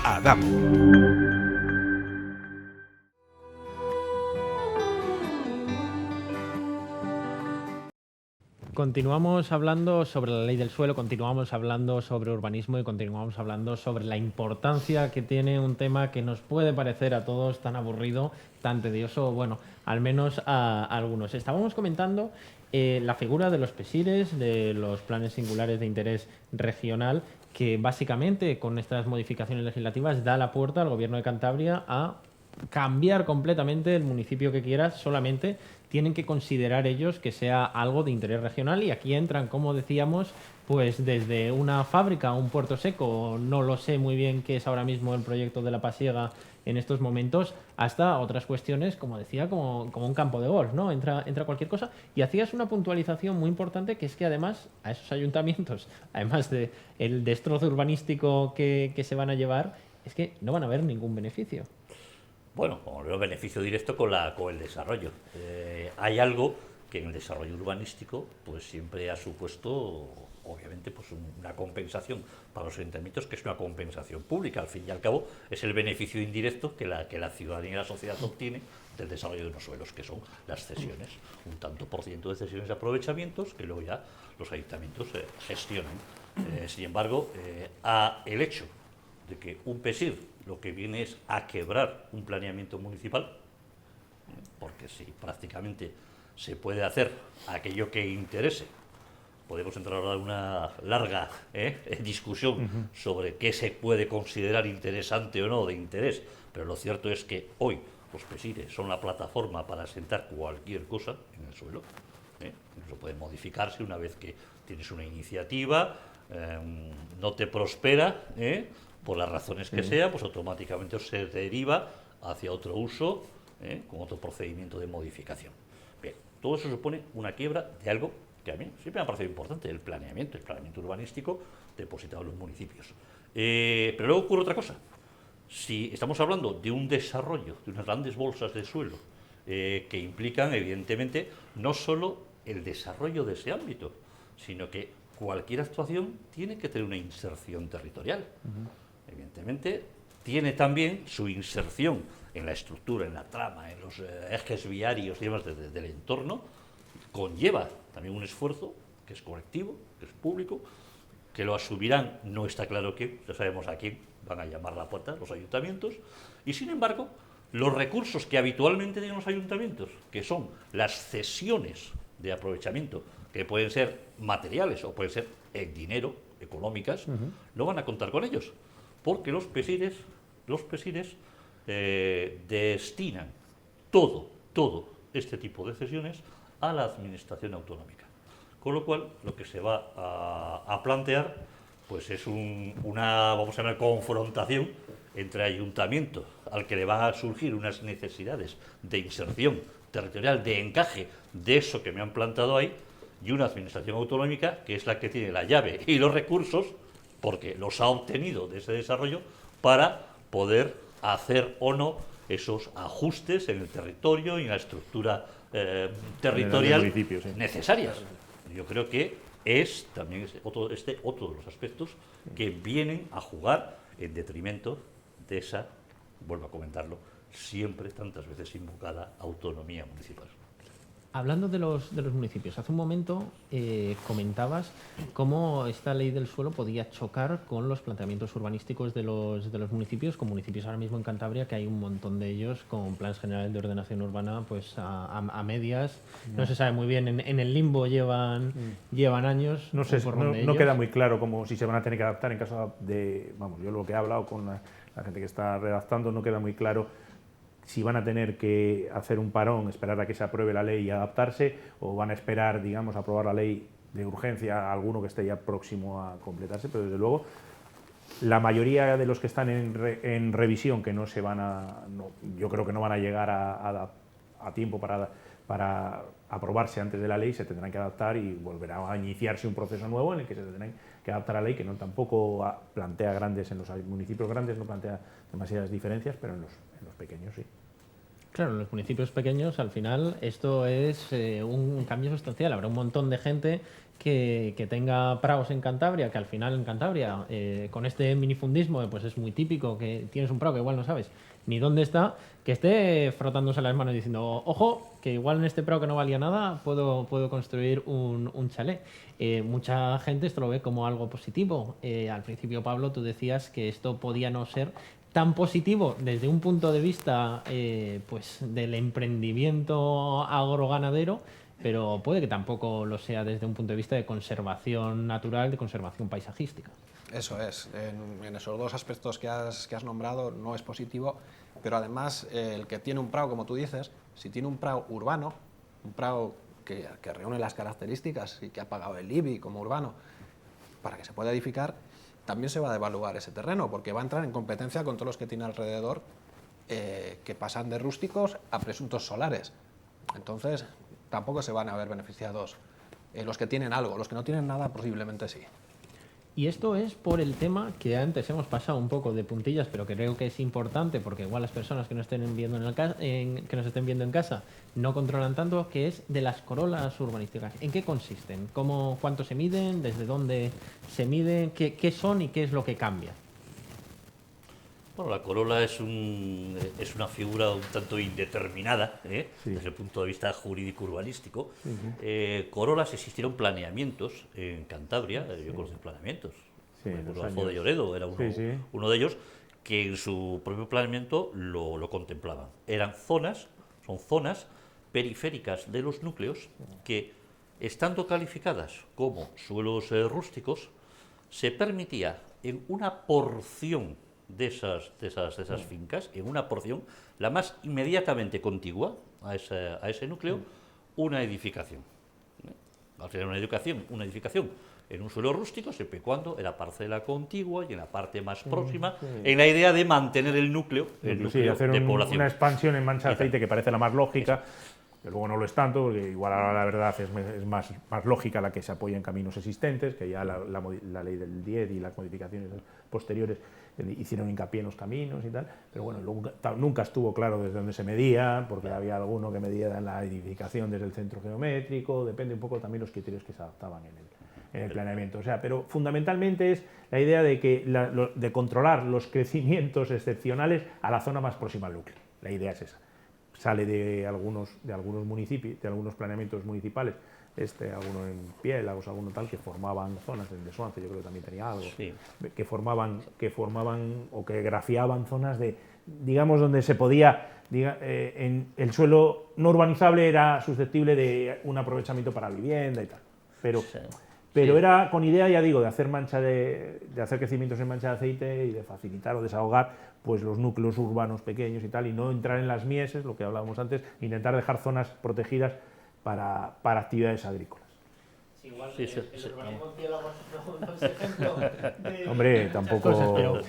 Adamo. Continuamos hablando sobre la ley del suelo, continuamos hablando sobre urbanismo y continuamos hablando sobre la importancia que tiene un tema que nos puede parecer a todos tan aburrido, tan tedioso, bueno, al menos a algunos. Estábamos comentando la figura de los PSIRES, de los planes singulares de interés regional, que básicamente con estas modificaciones legislativas da la puerta al Gobierno de Cantabria a cambiar completamente el municipio que quieras, solamente tienen que considerar ellos que sea algo de interés regional y aquí entran, como decíamos, pues desde una fábrica a un puerto seco, no lo sé muy bien qué es ahora mismo el proyecto de La Pasiega en estos momentos, hasta otras cuestiones, como decía, como un campo de golf, ¿no? Entra cualquier cosa y hacías una puntualización muy importante que es que además a esos ayuntamientos, además del destrozo urbanístico que se van a llevar, es que no van a ver ningún beneficio. Bueno, como veo beneficio directo con el desarrollo. Hay algo que en el desarrollo urbanístico pues siempre ha supuesto, obviamente, pues una compensación para los ayuntamientos, que es una compensación pública. Al fin y al cabo, es el beneficio indirecto que la ciudadanía y la sociedad obtiene del desarrollo de unos suelos, que son las cesiones. Un tanto por ciento de cesiones de aprovechamientos que luego ya los ayuntamientos gestionan. Sin embargo, el hecho de que un PSIR lo que viene es a quebrar un planeamiento municipal, porque si prácticamente se puede hacer aquello que interese, podemos entrar ahora en una larga discusión sobre qué se puede considerar interesante o no de interés, pero lo cierto es que hoy los PESIRE son la plataforma para asentar cualquier cosa en el suelo. Eso puede modificarse una vez que tienes una iniciativa, no te prospera, por las razones que sea, pues automáticamente se deriva hacia otro uso, con otro procedimiento de modificación. Bien, todo eso supone una quiebra de algo que a mí siempre me ha parecido importante, el planeamiento urbanístico depositado en los municipios. Pero luego ocurre otra cosa. Si estamos hablando de un desarrollo, de unas grandes bolsas de suelo, que implican, evidentemente, no solo el desarrollo de ese ámbito, sino que cualquier actuación tiene que tener una inserción territorial. Evidentemente, tiene también su inserción en la estructura, en la trama, en los ejes viarios y demás del entorno, conlleva también un esfuerzo que es colectivo, que es público, que lo asumirán, no está claro quién, ya sabemos a quién van a llamar la puerta, los ayuntamientos, y sin embargo, los recursos que habitualmente tienen los ayuntamientos, que son las cesiones de aprovechamiento, que pueden ser materiales o pueden ser en dinero, económicas, no van a contar con ellos, porque los PESIRES destinan todo este tipo de cesiones a la administración autonómica. Con lo cual, lo que se va a plantear pues es una, vamos a llamar, confrontación entre ayuntamientos al que le van a surgir unas necesidades de inserción territorial, de encaje de eso que me han plantado ahí, y una administración autonómica que es la que tiene la llave y los recursos, porque los ha obtenido de ese desarrollo, para poder hacer o no esos ajustes en el territorio y en la estructura territorial necesarias. Yo creo que es también otro de los aspectos que vienen a jugar en detrimento de esa, vuelvo a comentarlo, siempre tantas veces invocada autonomía municipal. Hablando de los municipios, hace un momento comentabas cómo esta ley del suelo podía chocar con los planteamientos urbanísticos de los municipios, con municipios ahora mismo en Cantabria, que hay un montón de ellos con planes generales de ordenación urbana pues a medias. No se sabe muy bien, en el limbo llevan años. No queda muy claro cómo si se van a tener que adaptar en caso de... Vamos, yo lo que he hablado con la gente que está redactando, no queda muy claro si van a tener que hacer un parón, esperar a que se apruebe la ley y adaptarse, o van a esperar, digamos, a aprobar la ley de urgencia a alguno que esté ya próximo a completarse, pero desde luego la mayoría de los que están en revisión, que no se van yo creo que no van a llegar a tiempo para aprobarse antes de la ley, se tendrán que adaptar y volverá a iniciarse un proceso nuevo en el que se tendrán que adaptar a la ley, que no tampoco plantea grandes, en los municipios grandes no plantea demasiadas diferencias, pero en los pequeños sí. Claro, en los municipios pequeños al final esto es un cambio sustancial. Habrá un montón de gente que tenga praos en Cantabria, que al final en Cantabria con este minifundismo pues es muy típico que tienes un prao que igual no sabes ni dónde está, que esté frotándose las manos diciendo, ojo, que igual en este prao que no valía nada puedo construir un chalet. Mucha gente esto lo ve como algo positivo. Al principio, Pablo, tú decías que esto podía no ser tan positivo desde un punto de vista pues del emprendimiento agroganadero, pero puede que tampoco lo sea desde un punto de vista de conservación natural, de conservación paisajística. Eso es, en esos dos aspectos que has nombrado no es positivo, pero además el que tiene un prao, como tú dices, si tiene un prao urbano, un prao que reúne las características y que ha pagado el IBI como urbano para que se pueda edificar, también se va a devaluar ese terreno, porque va a entrar en competencia con todos los que tiene alrededor, que pasan de rústicos a presuntos solares. Entonces, tampoco se van a ver beneficiados los que tienen algo. Los que no tienen nada, posiblemente sí. Y esto es por el tema que antes hemos pasado un poco de puntillas, pero que creo que es importante, porque igual las personas que nos estén viendo que nos estén viendo en casa no controlan tanto, que es de las corolas urbanísticas. ¿En qué consisten? ¿Cuánto se miden? ¿Desde dónde se miden? ¿Qué son y qué es lo que cambia? Bueno, la corola es una figura un tanto indeterminada, desde el punto de vista jurídico-urbanístico. Corolas existieron planeamientos en Cantabria, yo conozco planeamientos. Alfonso de Lloredo era uno de ellos, que en su propio planeamiento lo contemplaban. Eran zonas Son zonas periféricas de los núcleos que, estando calificadas como suelos rústicos, se permitía en una porción de esas fincas, en una porción, la más inmediatamente contigua a ese núcleo, una edificación. Al final una edificación en un suelo rústico, siempre y cuando en la parcela contigua y en la parte más próxima, en la idea de mantener el núcleo, hacer de población. Una expansión en mancha de aceite que parece la más lógica, que luego no lo es tanto, porque igual ahora la verdad es más lógica la que se apoya en caminos existentes, que ya la ley del 10 y las modificaciones posteriores hicieron hincapié en los caminos y tal, pero bueno, nunca estuvo claro desde dónde se medía, porque había alguno que medía en la edificación desde el centro geométrico, depende un poco también los criterios que se adaptaban en el planeamiento. O sea, pero fundamentalmente es la idea de controlar los crecimientos excepcionales a la zona más próxima al núcleo. La idea es esa. Sale de algunos municipios, de algunos planeamientos municipales, alguno en Piélagos, alguno tal, que formaban zonas, en Desuance yo creo que también tenía algo, que formaban o que grafiaban zonas de, digamos, donde se podía, en el suelo no urbanizable era susceptible de un aprovechamiento para vivienda y tal, pero era con idea, ya digo, de hacer crecimientos en mancha de aceite y de facilitar o desahogar pues los núcleos urbanos pequeños y tal, y no entrar en las mieses, lo que hablábamos antes, intentar dejar zonas protegidas para actividades agrícolas. Sí, igual el urbanismo en Piélagos no es ejemplo de... Hombre, tampoco... Cosas, pero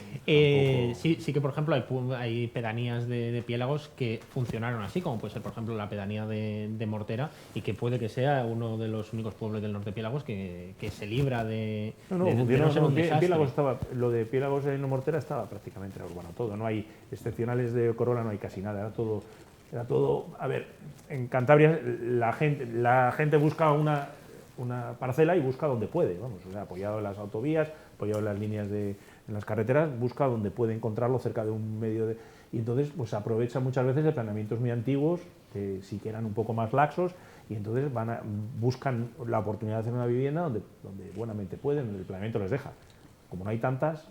sí que, por ejemplo, hay pedanías de Piélagos que funcionaron así, como puede ser, por ejemplo, la pedanía de Mortera, y que puede que sea uno de los únicos pueblos del norte de Piélagos que se libra de no ser un desastre. Piélagos lo de Piélagos en Mortera estaba prácticamente urbano todo, no hay excepcionales de corola, no hay casi nada, era todo... A ver, en Cantabria la gente busca una parcela y busca donde puede, vamos, o sea, apoyado en las autovías, apoyado en las líneas en las carreteras, busca donde puede encontrarlo cerca de un medio de... Y entonces pues aprovecha muchas veces de planeamientos muy antiguos, que sí que eran un poco más laxos, y entonces buscan la oportunidad de hacer una vivienda donde buenamente pueden, donde el planeamiento les deja. Como no hay tantas,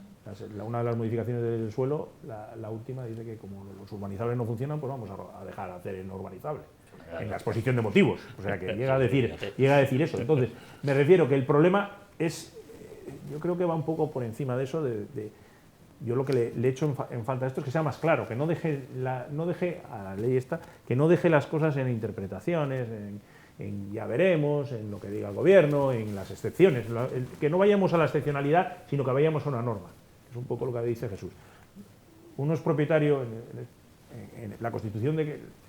una de las modificaciones del suelo, la última, dice que como los urbanizables no funcionan, pues vamos a dejar de hacer el no urbanizable. En la exposición de motivos, o sea que llega a decir eso. Entonces, me refiero que el problema es, yo creo que va un poco por encima de eso, yo lo que le echo en falta a esto es que sea más claro, que no deje a la ley esta, que no deje las cosas en interpretaciones, en ya veremos, en lo que diga el gobierno, en las excepciones, que no vayamos a la excepcionalidad, sino que vayamos a una norma, que es un poco lo que dice Jesús. Uno es propietario, en la Constitución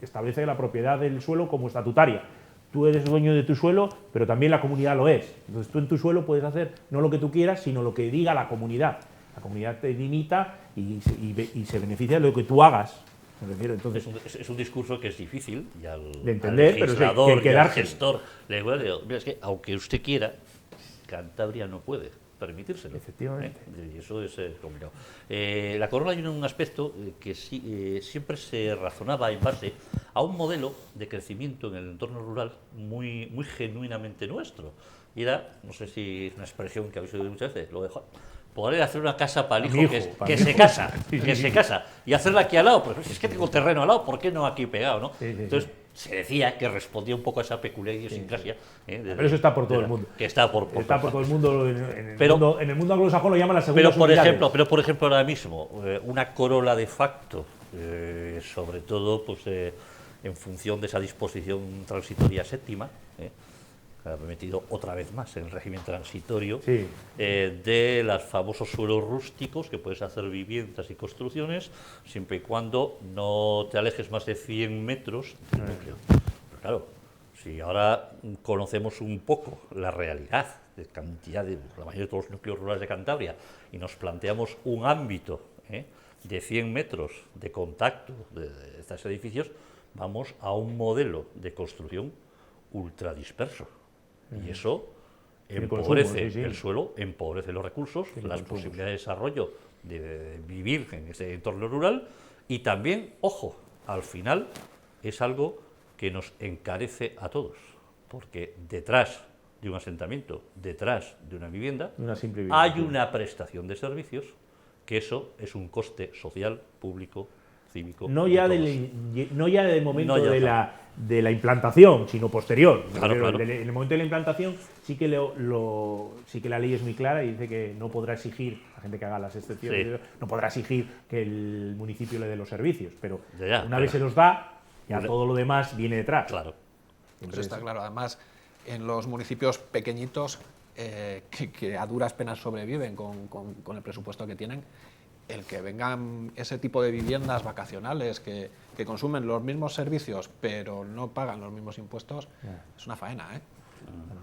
establece la propiedad del suelo como estatutaria. Tú eres dueño de tu suelo, pero también la comunidad lo es. Entonces tú en tu suelo puedes hacer no lo que tú quieras, sino lo que diga la comunidad. La comunidad te limita y se beneficia de lo que tú hagas. Me refiero, entonces, es un discurso que es difícil y de entender, al legislador pero y al gestor le digo, mira, es que aunque usted quiera, Cantabria no puede permitírselo. Efectivamente. Y eso es complicado. La corola hay un aspecto que siempre se razonaba en base a un modelo de crecimiento en el entorno rural muy genuinamente nuestro. Y era, no sé si es una expresión que habéis oído muchas veces, lo de poder hacer una casa para el hijo que se casa, y hacerla aquí al lado, pues es que tengo terreno al lado, ¿por qué no aquí pegado? ¿No? Entonces, se decía que respondía un poco a esa peculiar idiosincrasia. Pero eso está por todo el mundo. Que está por todo el mundo. En el mundo anglosajón lo llaman la segunda pero por ejemplo, ahora mismo, una corola de facto, sobre todo pues, en función de esa disposición transitoria séptima, que ha permitido otra vez más en el régimen transitorio, de los famosos suelos rústicos, que puedes hacer viviendas y construcciones, siempre y cuando no te alejes más de 100 metros del núcleo. Pero claro, si ahora conocemos un poco la realidad de cantidad de la mayoría de todos los núcleos rurales de Cantabria y nos planteamos un ámbito de 100 metros de contacto de estos edificios, vamos a un modelo de construcción ultradisperso. Y eso empobrece el suelo, empobrece los recursos, las posibilidades de desarrollo de vivir en ese entorno rural y también, ojo, al final es algo que nos encarece a todos, porque detrás de un asentamiento, detrás de una vivienda, hay una prestación de servicios, que eso es un coste social, público cívico. No ya de del momento No ya, de la implantación, sino posterior. Claro, claro. En el momento de la implantación sí que sí que la ley es muy clara y dice que no podrá exigir, la gente que haga las excepciones, no podrá exigir que el municipio le dé los servicios, pero una vez se los da, ya todo lo demás viene detrás. Claro. Eso está claro. Además, en los municipios pequeñitos que a duras penas sobreviven con el presupuesto que tienen, el que vengan ese tipo de viviendas vacacionales que consumen los mismos servicios pero no pagan los mismos impuestos, es una faena, ¿eh?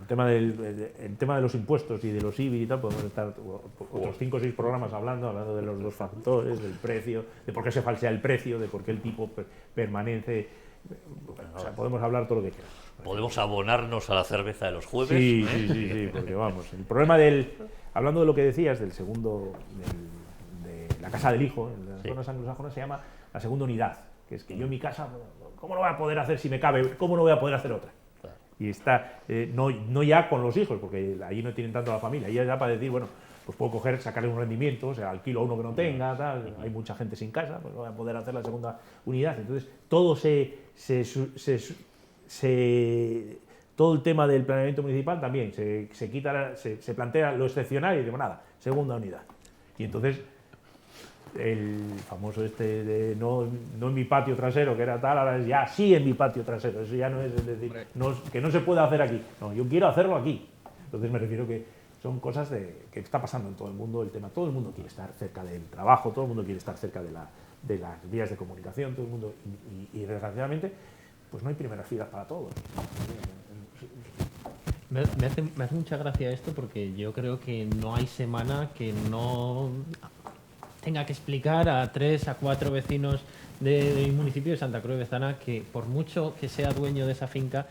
El tema de los impuestos y de los IBI y tal, podemos estar otros 5 o 6 programas hablando de los dos factores, del precio, de por qué se falsea el precio, de por qué el tipo permanece. O sea, podemos hablar todo lo que quieras. Podemos abonarnos a la cerveza de los jueves. Sí, porque vamos, el problema hablando de lo que decías, del segundo, de la casa del hijo, en las zonas anglosajonas se llama la segunda unidad, que es que yo en mi casa, ¿cómo no voy a poder hacer si me cabe? ¿Cómo no voy a poder hacer otra? Claro. Y está, no ya con los hijos, porque ahí no tienen tanto la familia, ahí ya para decir, bueno, pues puedo sacarle un rendimiento, o sea, alquilo a uno que no tenga, tal, hay mucha gente sin casa, pues voy a poder hacer la segunda unidad. Entonces, todo todo el tema del planeamiento municipal también se plantea lo excepcional y digo, nada, segunda unidad. Y entonces, el famoso de no en mi patio trasero, que era tal, ahora es ya sí en mi patio trasero. Eso ya no es decir, que no se puede hacer aquí. No, yo quiero hacerlo aquí. Entonces me refiero que son cosas que está pasando en todo el mundo, el tema. Todo el mundo quiere estar cerca del trabajo, todo el mundo quiere estar cerca de las vías de comunicación, todo el mundo, y desgraciadamente, pues no hay primeras filas para todos. Me hace mucha gracia esto porque yo creo que no hay semana que no tenga que explicar a 3 a 4 vecinos del municipio de Santa Cruz de Bezana que por mucho que sea dueño de esa finca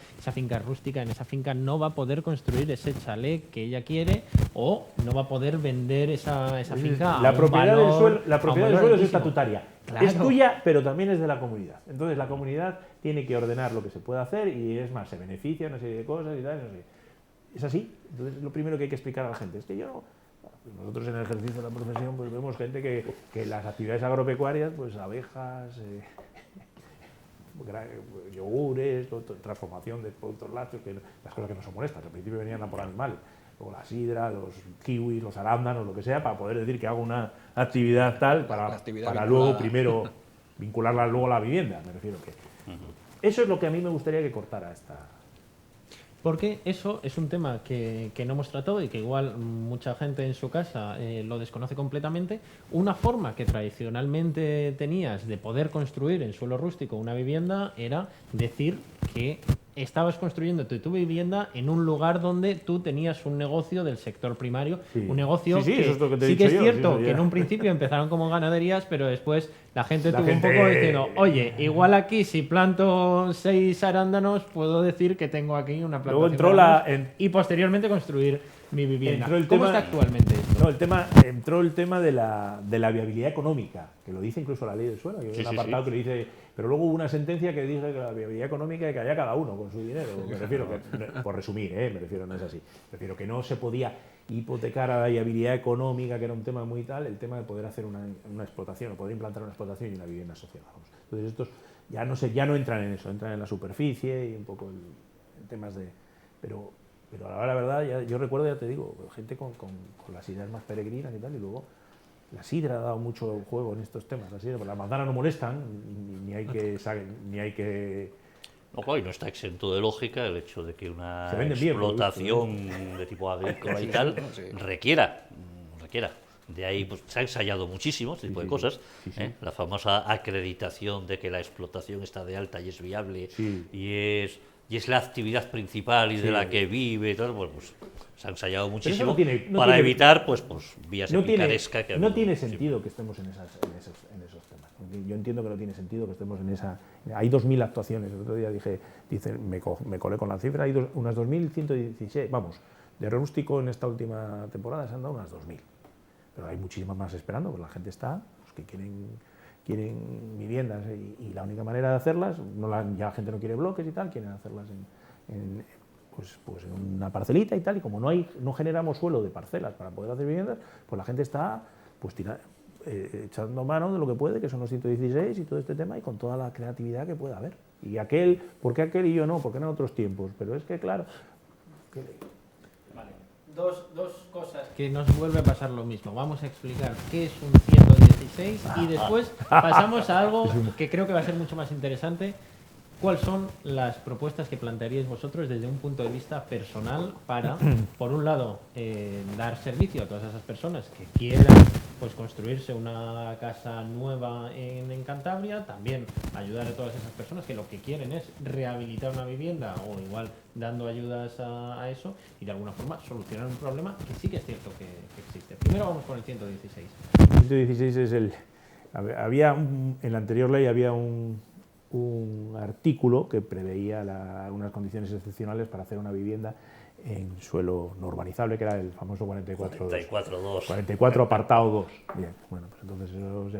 rústica, en esa finca no va a poder construir ese chalet que ella quiere o no va a poder vender esa finca. La propiedad del suelo es estatutaria. Claro. Es tuya, pero también es de la comunidad. Entonces la comunidad tiene que ordenar lo que se puede hacer y es más, se beneficia una serie de cosas y tal. No sé. Es así. Entonces lo primero que hay que explicar a la gente es que nosotros en el ejercicio de la profesión pues vemos gente que las actividades agropecuarias, pues abejas, yogures, transformación de productos lácteos, las cosas que nos molestan. Al principio venían a por animales, luego la sidra, los kiwis, los arándanos, lo que sea, para poder decir que hago una actividad tal para luego primero vincularla luego a la vivienda. Me refiero que eso es lo que a mí me gustaría que cortara esta. Porque eso es un tema que no hemos tratado y que igual mucha gente en su casa lo desconoce completamente. Una forma que tradicionalmente tenías de poder construir en suelo rústico una vivienda era decir que estabas construyendo tu vivienda en un lugar donde tú tenías un negocio del sector primario, un negocio que eso es lo que te sí que es cierto que en un principio empezaron como ganaderías, pero después la gente un poco diciendo, oye, igual aquí si planto 6 arándanos puedo decir que tengo aquí una plantación y posteriormente construir mi vivienda. ¿Cómo está actualmente esto? No, entró el tema de la viabilidad económica, que lo dice incluso la ley del suelo. Hay un apartado que lo dice, pero luego hubo una sentencia que dice que la viabilidad económica es que haya cada uno con su dinero. Me refiero, por resumir, me refiero, no es así. Me refiero que no se podía hipotecar a la viabilidad económica, que era un tema muy tal, el tema de poder hacer una explotación o poder implantar una explotación y una vivienda social. Vamos. Entonces estos ya no entran en eso, entran en la superficie y un poco en temas de... Pero ahora la verdad, yo recuerdo, ya te digo, gente con las ideas más peregrinas y tal, y luego la sidra ha dado mucho juego en estos temas. La sidra, las manzanas no molestan, ni hay que... No, claro, y no está exento de lógica el hecho de que una explotación de tipo agrícola y tal requiera. De ahí pues, se ha ensayado muchísimo este tipo de cosas. La famosa acreditación de que la explotación está de alta y es viable y es la actividad principal y de la que vive y todo, pues se ha ensayado muchísimo para evitar pues vías de picaresca. No tiene sentido que estemos en esos temas. Yo entiendo que no tiene sentido que estemos en esa... Hay 2.000 actuaciones. El otro día me colé con la cifra, hay unas 2.116, vamos, de rústico en esta última temporada se han dado unas 2.000. Pero hay muchísimas más esperando, pues la gente está, pues, que quieren viviendas y la única manera de hacerlas, ya la gente no quiere bloques y tal, quieren hacerlas en una parcelita y tal, y como no generamos suelo de parcelas para poder hacer viviendas, pues la gente está pues echando mano de lo que puede, que son los 116 y todo este tema, y con toda la creatividad que pueda haber. Y aquel, ¿por qué aquel y yo no? ¿Por qué no en otros tiempos? Pero es que, claro... Vale. Dos cosas que nos vuelve a pasar lo mismo. Vamos a explicar qué es un 116 y después pasamos a algo que creo que va a ser mucho más interesante. ¿Cuáles son las propuestas que plantearíais vosotros desde un punto de vista personal para, por un lado, dar servicio a todas esas personas que quieran pues, construirse una casa nueva en Cantabria, también ayudar a todas esas personas que lo que quieren es rehabilitar una vivienda o igual dando ayudas a eso y de alguna forma solucionar un problema que sí que es cierto que existe? Primero vamos con el 116. El 116 es el... en la anterior ley había un artículo que preveía unas condiciones excepcionales para hacer una vivienda en suelo no urbanizable, que era el famoso 44.2. 44 apartado 2. Bien, bueno, pues entonces eso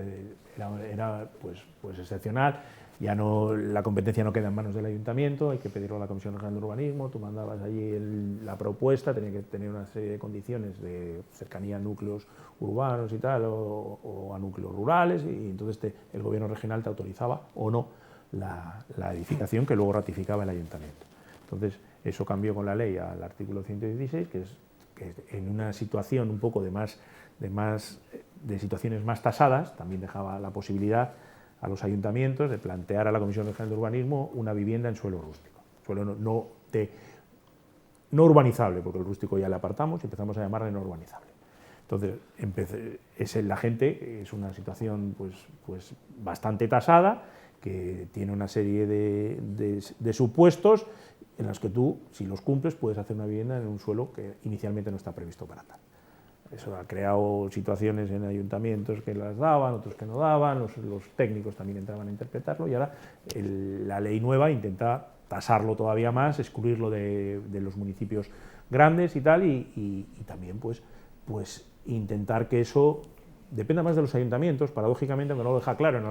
era pues excepcional. Ya no, la competencia no queda en manos del ayuntamiento, hay que pedirlo a la Comisión Regional de Urbanismo, tú mandabas allí la propuesta, tenía que tener una serie de condiciones de cercanía a núcleos urbanos y tal, o a núcleos rurales, y entonces el gobierno regional te autorizaba o no la edificación, que luego ratificaba el ayuntamiento. Entonces, eso cambió con la ley al artículo 116, que es en una situación un poco de situaciones más tasadas, también dejaba la posibilidad a los ayuntamientos de plantear a la Comisión Regional de Urbanismo una vivienda en suelo rústico, suelo no urbanizable, porque el rústico ya le apartamos y empezamos a llamarle no urbanizable. Entonces, la gente es una situación pues bastante tasada, que tiene una serie de supuestos en los que tú, si los cumples, puedes hacer una vivienda en un suelo que inicialmente no está previsto para tal. Eso ha creado situaciones en ayuntamientos que las daban, otros que no daban, los técnicos también entraban a interpretarlo, y ahora la ley nueva intenta tasarlo todavía más, excluirlo de los municipios grandes y tal, y también pues intentar que eso dependa más de los ayuntamientos, paradójicamente, aunque no lo deja claro, en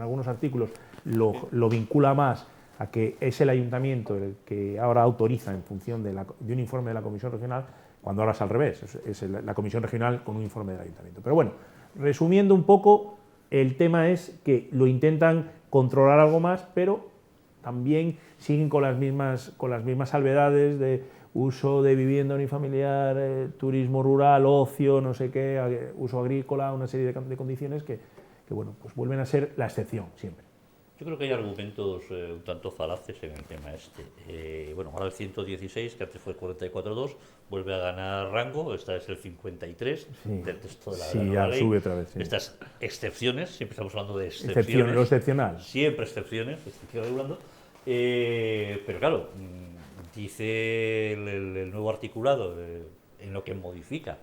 algunos artículos lo vincula más a que es el ayuntamiento el que ahora autoriza en función de un informe de la Comisión Regional, cuando ahora es al revés, es la Comisión Regional con un informe del ayuntamiento. Pero bueno, resumiendo un poco, el tema es que lo intentan controlar algo más, pero también siguen con las mismas salvedades de uso de vivienda unifamiliar, turismo rural, ocio, no sé qué, uso agrícola, una serie de condiciones que bueno, pues vuelven a ser la excepción siempre. Yo creo que hay argumentos un tanto falaces en el tema este. Bueno, ahora el 116, que antes fue el 44.2, vuelve a ganar rango, esta es el 53 del texto de la ya ley. Sube otra vez. Sí. Estas excepciones, siempre estamos hablando de excepciones. Lo excepcional. Siempre excepciones, regulando. Pero claro, dice el nuevo articulado, en lo que modifica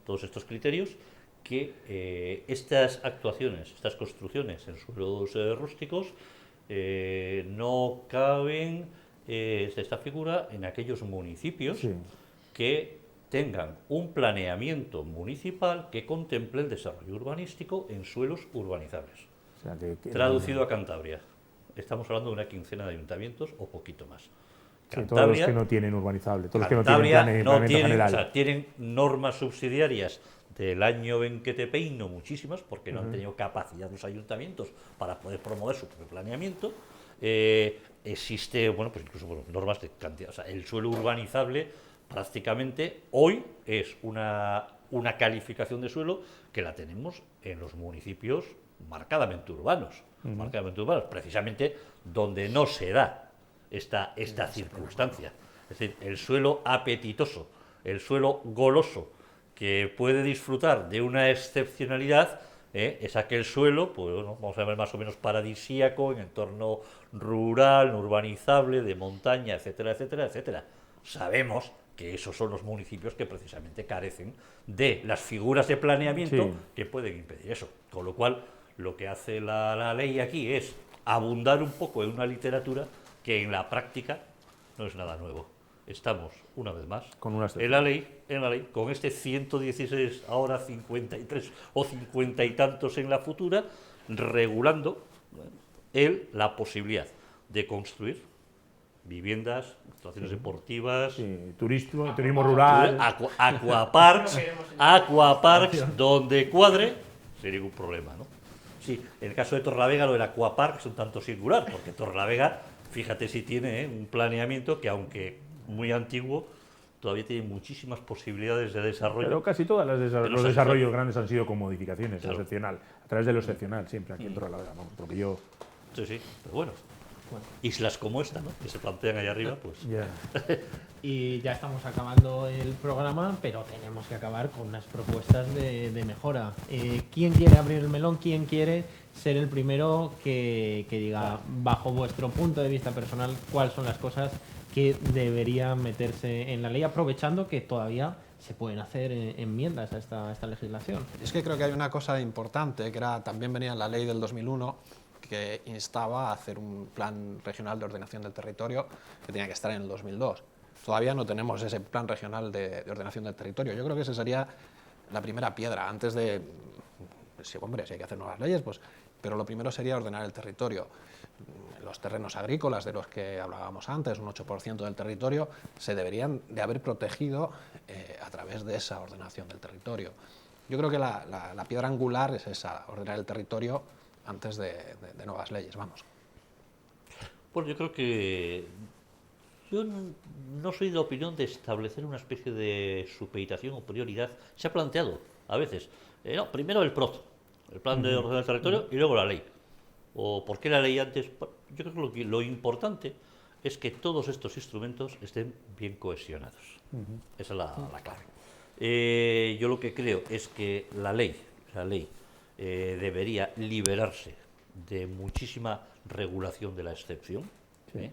todos estos criterios, que estas actuaciones, estas construcciones en suelos rústicos no caben esta figura en aquellos municipios que tengan un planeamiento municipal que contemple el desarrollo urbanístico en suelos urbanizables. O sea, Traducido a Cantabria, estamos hablando de una quincena de ayuntamientos o poquito más. Todos los que no tienen urbanizable, todos los que no tienen planeamiento general. O sea, tienen normas subsidiarias del año en que te peino, muchísimas, porque no han tenido capacidad los ayuntamientos para poder promover su propio planeamiento. Existe, bueno, pues incluso normas de cantidad. O sea, el suelo urbanizable prácticamente hoy es una calificación de suelo que la tenemos en los municipios marcadamente urbanos, precisamente donde no se da esta circunstancia. Es decir, el suelo apetitoso, el suelo goloso, que puede disfrutar de una excepcionalidad, es aquel suelo, pues bueno, vamos a ver, más o menos paradisíaco, en entorno rural, no urbanizable, de montaña, etcétera, etcétera, etcétera. Sabemos que esos son los municipios que precisamente carecen de las figuras de planeamiento que pueden impedir eso. Con lo cual, lo que hace la ley aquí es abundar un poco en una literatura que en la práctica no es nada nuevo. Estamos, una vez más, en la ley, con este 116, ahora 53 o 50 y tantos en la futura, regulando la posibilidad de construir viviendas, instalaciones deportivas, turismo rural, aquaparks donde cuadre, sin ningún problema, ¿no? Sí, en el caso de Torrelavega lo del Aquapark es un tanto singular, porque Torrelavega, fíjate si tiene un planeamiento que, aunque muy antiguo, todavía tiene muchísimas posibilidades de desarrollo. Pero casi todos los desarrollos grandes han sido con modificaciones, claro, excepcional, a través de lo excepcional, siempre aquí en Torrelavega, vamos, porque yo... Sí, sí, pero bueno. Islas como esta, ¿no?, que se plantean ahí arriba, pues... Yeah. Y ya estamos acabando el programa, pero tenemos que acabar con unas propuestas de mejora. ¿Quién quiere abrir el melón? ¿Quién quiere ser el primero que diga, bajo vuestro punto de vista personal, cuáles son las cosas que deberían meterse en la ley, aprovechando que todavía se pueden hacer enmiendas a esta legislación? Es que creo que hay una cosa importante, que era, también venía en la ley del 2001, que instaba a hacer un plan regional de ordenación del territorio que tenía que estar en el 2002. Todavía no tenemos ese plan regional de ordenación del territorio. Yo creo que esa sería la primera piedra, antes de... Sí, hombre, si hay que hacer nuevas leyes, pues... Pero lo primero sería ordenar el territorio. Los terrenos agrícolas de los que hablábamos antes, un 8% del territorio, se deberían de haber protegido a través de esa ordenación del territorio. Yo creo que la piedra angular es esa, ordenar el territorio antes de nuevas leyes, vamos. Pues yo creo que... Yo no soy de la opinión de establecer una especie de supeditación o prioridad. Se ha planteado a veces. No, primero el PROT, el Plan de Ordenación del Territorio, y luego la ley. ¿O por qué la ley antes? Yo creo que lo importante es que todos estos instrumentos estén bien cohesionados. Esa es la clave. Yo lo que creo es que la ley debería liberarse de muchísima regulación de la excepción. Sí.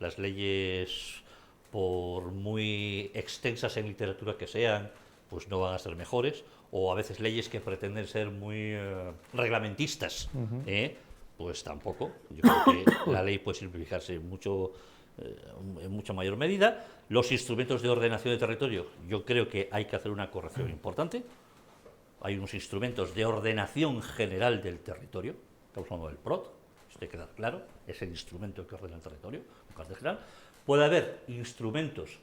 Las leyes, por muy extensas en literatura que sean, pues no van a ser mejores, o a veces leyes que pretenden ser muy reglamentistas, pues tampoco. Yo creo que la ley puede simplificarse mucho, en mucha mayor medida. Los instrumentos de ordenación de territorio, yo creo que hay que hacer una corrección importante. Hay unos instrumentos de ordenación general del territorio, estamos hablando del PROT, esto hay que quedar claro, es el instrumento que ordena el territorio, en carácter general. Puede haber instrumentos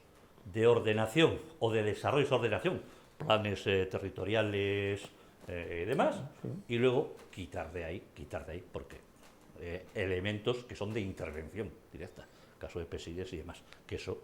de ordenación o de desarrollo de ordenación, planes territoriales y demás, y luego quitar de ahí, porque elementos que son de intervención directa, caso de PESIDES y demás, que eso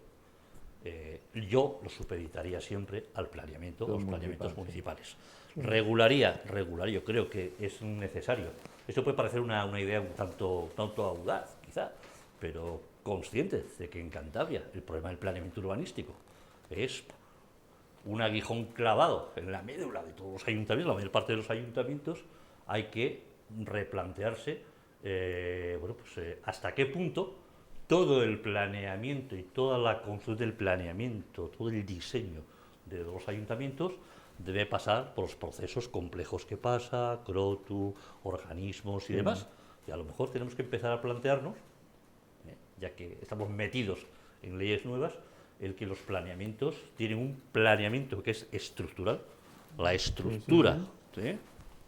yo lo supeditaría siempre al planeamiento, los planeamientos municipales. Regularía, yo creo que es necesario. Esto puede parecer una idea un tanto audaz, quizá, pero conscientes de que en Cantabria el problema del planeamiento urbanístico es un aguijón clavado en la médula de todos los ayuntamientos, la mayor parte de los ayuntamientos, hay que replantearse hasta qué punto todo el planeamiento y toda la construcción del planeamiento, todo el diseño de los ayuntamientos debe pasar por los procesos complejos que pasa, CROTU, organismos y demás. Y a lo mejor tenemos que empezar a plantearnos, ya que estamos metidos en leyes nuevas, el que los planeamientos tienen un planeamiento que es estructural, la estructura,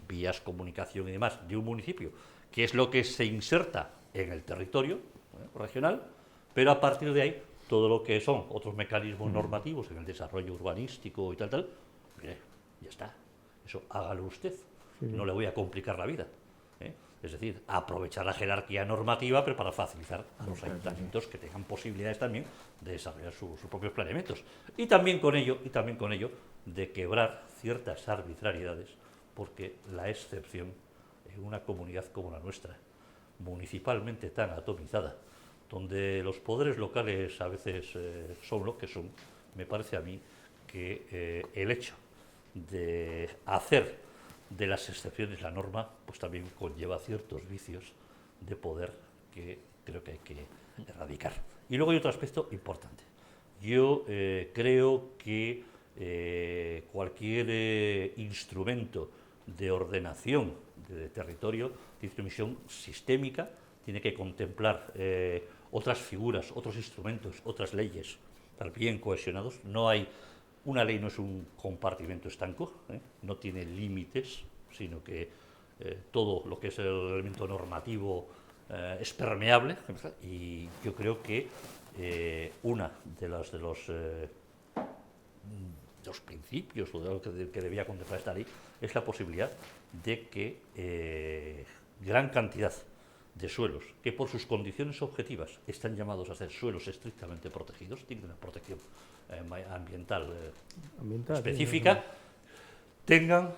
vías, comunicación y demás de un municipio, que es lo que se inserta en el territorio regional, pero a partir de ahí todo lo que son otros mecanismos normativos en el desarrollo urbanístico y tal, mire, ya está, eso hágalo usted, no le voy a complicar la vida. Es decir, aprovechar la jerarquía normativa, pero para facilitar a los ayuntamientos que tengan posibilidades también de desarrollar sus propios planeamientos. Y también con ello de quebrar ciertas arbitrariedades, porque la excepción en una comunidad como la nuestra, municipalmente tan atomizada, donde los poderes locales a veces son lo que son, me parece a mí que el hecho de hacer de las excepciones la norma, pues también conlleva ciertos vicios de poder que creo que hay que erradicar. Y luego hay otro aspecto importante. Yo creo que cualquier instrumento de ordenación de territorio tiene una misión sistémica, tiene que contemplar otras figuras, otros instrumentos, otras leyes, estar bien cohesionados. Una ley no es un compartimento estanco, no tiene límites, sino que todo lo que es el elemento normativo es permeable, y yo creo que una de las los principios o de lo que debía contemplar esta ley, es la posibilidad de que gran cantidad de suelos que por sus condiciones objetivas están llamados a ser suelos estrictamente protegidos, tienen una protección ambiental específica, tengan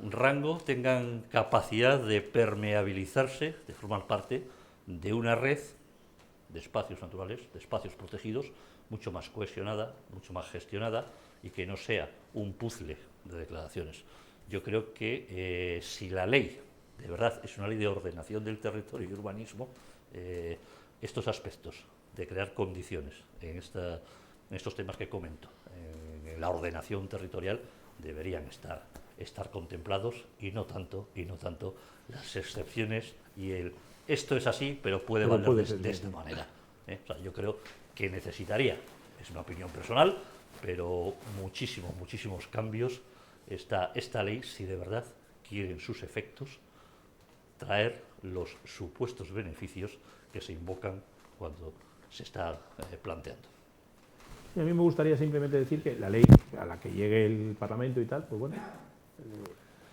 rango, tengan capacidad de permeabilizarse, de formar parte de una red de espacios naturales, de espacios protegidos, mucho más cohesionada, mucho más gestionada, y que no sea un puzzle de declaraciones. Yo creo que si la ley de verdad es una ley de ordenación del territorio y urbanismo, estos aspectos de crear condiciones en estos temas que comento, en la ordenación territorial, deberían estar contemplados, y no tanto las excepciones y esto es así, pero puede valer de esta manera. O sea, yo creo que necesitaría, es una opinión personal, pero muchísimos cambios esta ley, si de verdad quiere en sus efectos traer los supuestos beneficios que se invocan cuando se está planteando. A mí me gustaría simplemente decir que la ley a la que llegue el Parlamento y tal, pues bueno,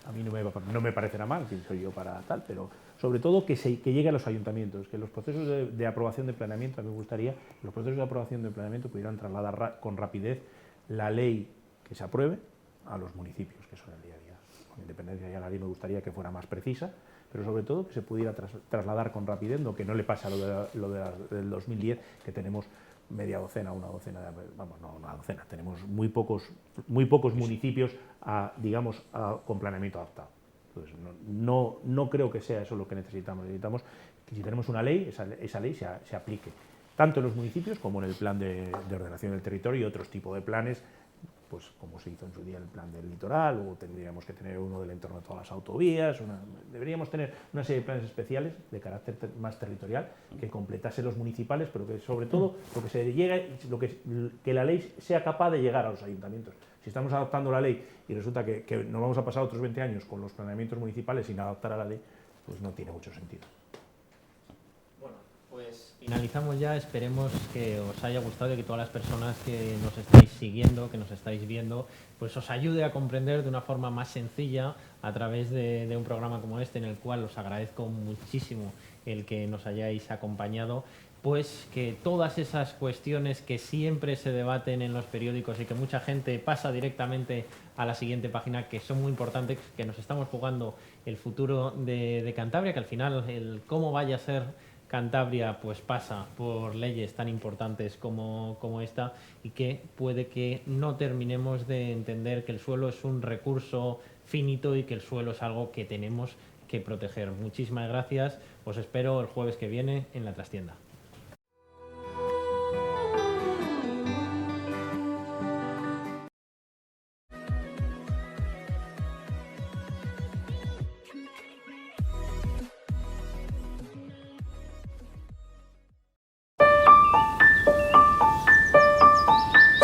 a mí no me parecerá mal, quién soy yo para tal, pero sobre todo que llegue a los ayuntamientos, que los procesos de aprobación de planeamiento, a mí me gustaría que los procesos de aprobación de planeamiento pudieran trasladar con rapidez la ley que se apruebe a los municipios, que son el día a día. Con independencia ya la ley me gustaría que fuera más precisa, pero sobre todo que se pudiera trasladar con rapidez, lo que no le pasa a lo del 2010, que tenemos media docena, una docena, tenemos muy pocos municipios con planeamiento adaptado. Entonces, no creo que sea eso lo que necesitamos. Necesitamos que si tenemos una ley, esa ley se aplique tanto en los municipios como en el plan de ordenación del territorio y otros tipos de planes, pues como se hizo en su día el plan del litoral, o tendríamos que tener uno del entorno de todas las autovías, deberíamos tener una serie de planes especiales de carácter más territorial que completase los municipales, pero que sobre todo que la ley sea capaz de llegar a los ayuntamientos. Si estamos adaptando la ley y resulta que nos vamos a pasar otros 20 años con los planeamientos municipales sin adaptar a la ley, pues no tiene mucho sentido. Pues finalizamos ya, esperemos que os haya gustado y que todas las personas que nos estáis siguiendo, que nos estáis viendo, pues os ayude a comprender de una forma más sencilla a través de un programa como este, en el cual os agradezco muchísimo el que nos hayáis acompañado, pues que todas esas cuestiones que siempre se debaten en los periódicos y que mucha gente pasa directamente a la siguiente página, que son muy importantes, que nos estamos jugando el futuro de Cantabria, que al final el cómo vaya a ser Cantabria pues pasa por leyes tan importantes como esta, y que puede que no terminemos de entender que el suelo es un recurso finito y que el suelo es algo que tenemos que proteger. Muchísimas gracias, os espero el jueves que viene en la trastienda.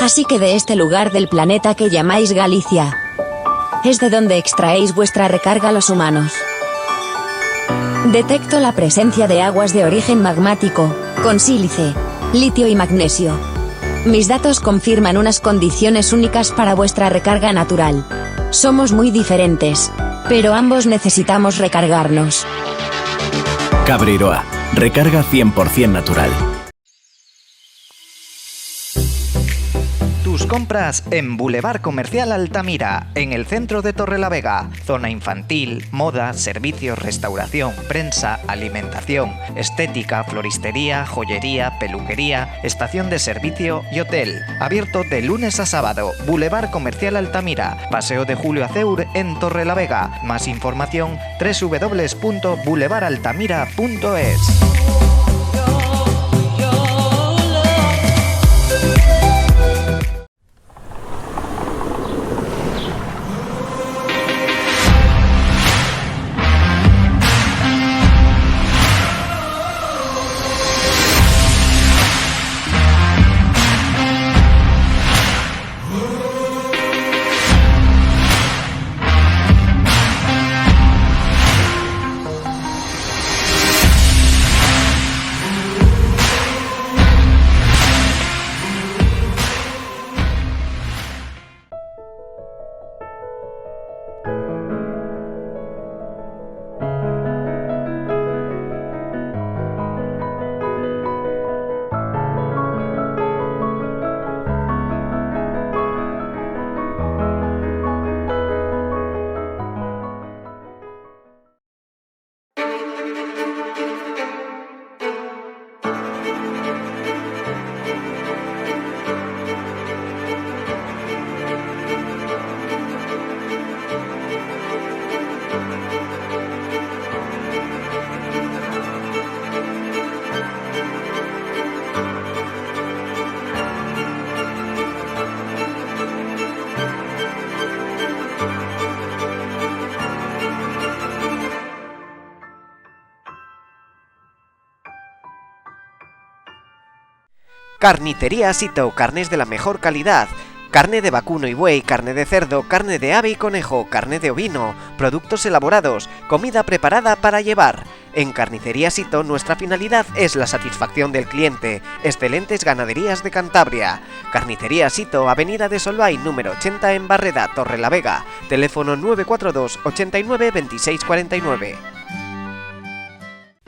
Así que de este lugar del planeta que llamáis Galicia, es de donde extraéis vuestra recarga los humanos. Detecto la presencia de aguas de origen magmático, con sílice, litio y magnesio. Mis datos confirman unas condiciones únicas para vuestra recarga natural. Somos muy diferentes, pero ambos necesitamos recargarnos. Cabreiroa, recarga 100% natural. Tus compras en Boulevard Comercial Altamira, en el centro de Torrelavega. Zona infantil, moda, servicios, restauración, prensa, alimentación, estética, floristería, joyería, peluquería, estación de servicio y hotel. Abierto de lunes a sábado. Boulevard Comercial Altamira, Paseo de Julio Aceur en Torrelavega. Más información www.boulevardaltamira.es. Carnicería Sito, carnes de la mejor calidad. Carne de vacuno y buey, carne de cerdo, carne de ave y conejo, carne de ovino, productos elaborados, comida preparada para llevar. En Carnicería Sito nuestra finalidad es la satisfacción del cliente. Excelentes ganaderías de Cantabria. Carnicería Sito, Avenida de Solvay, número 80 en Barreda, Torrelavega. Teléfono 942 89 26 49.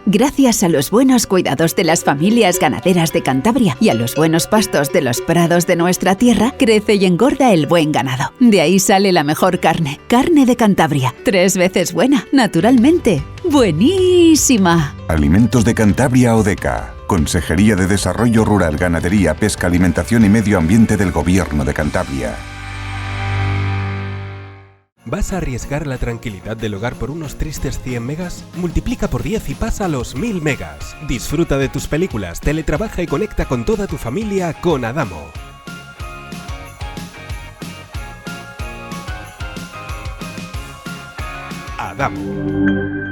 Gracias a los buenos cuidados de las familias ganaderas de Cantabria y a los buenos pastos de los prados de nuestra tierra, crece y engorda el buen ganado. De ahí sale la mejor carne. Carne de Cantabria. 3 veces buena, naturalmente. ¡Buenísima! Alimentos de Cantabria Odeca. Consejería de Desarrollo Rural, Ganadería, Pesca, Alimentación y Medio Ambiente del Gobierno de Cantabria. ¿Vas a arriesgar la tranquilidad del hogar por unos tristes 100 megas? Multiplica por 10 y pasa a los 1000 megas. Disfruta de tus películas, teletrabaja y conecta con toda tu familia con Adamo. Adamo.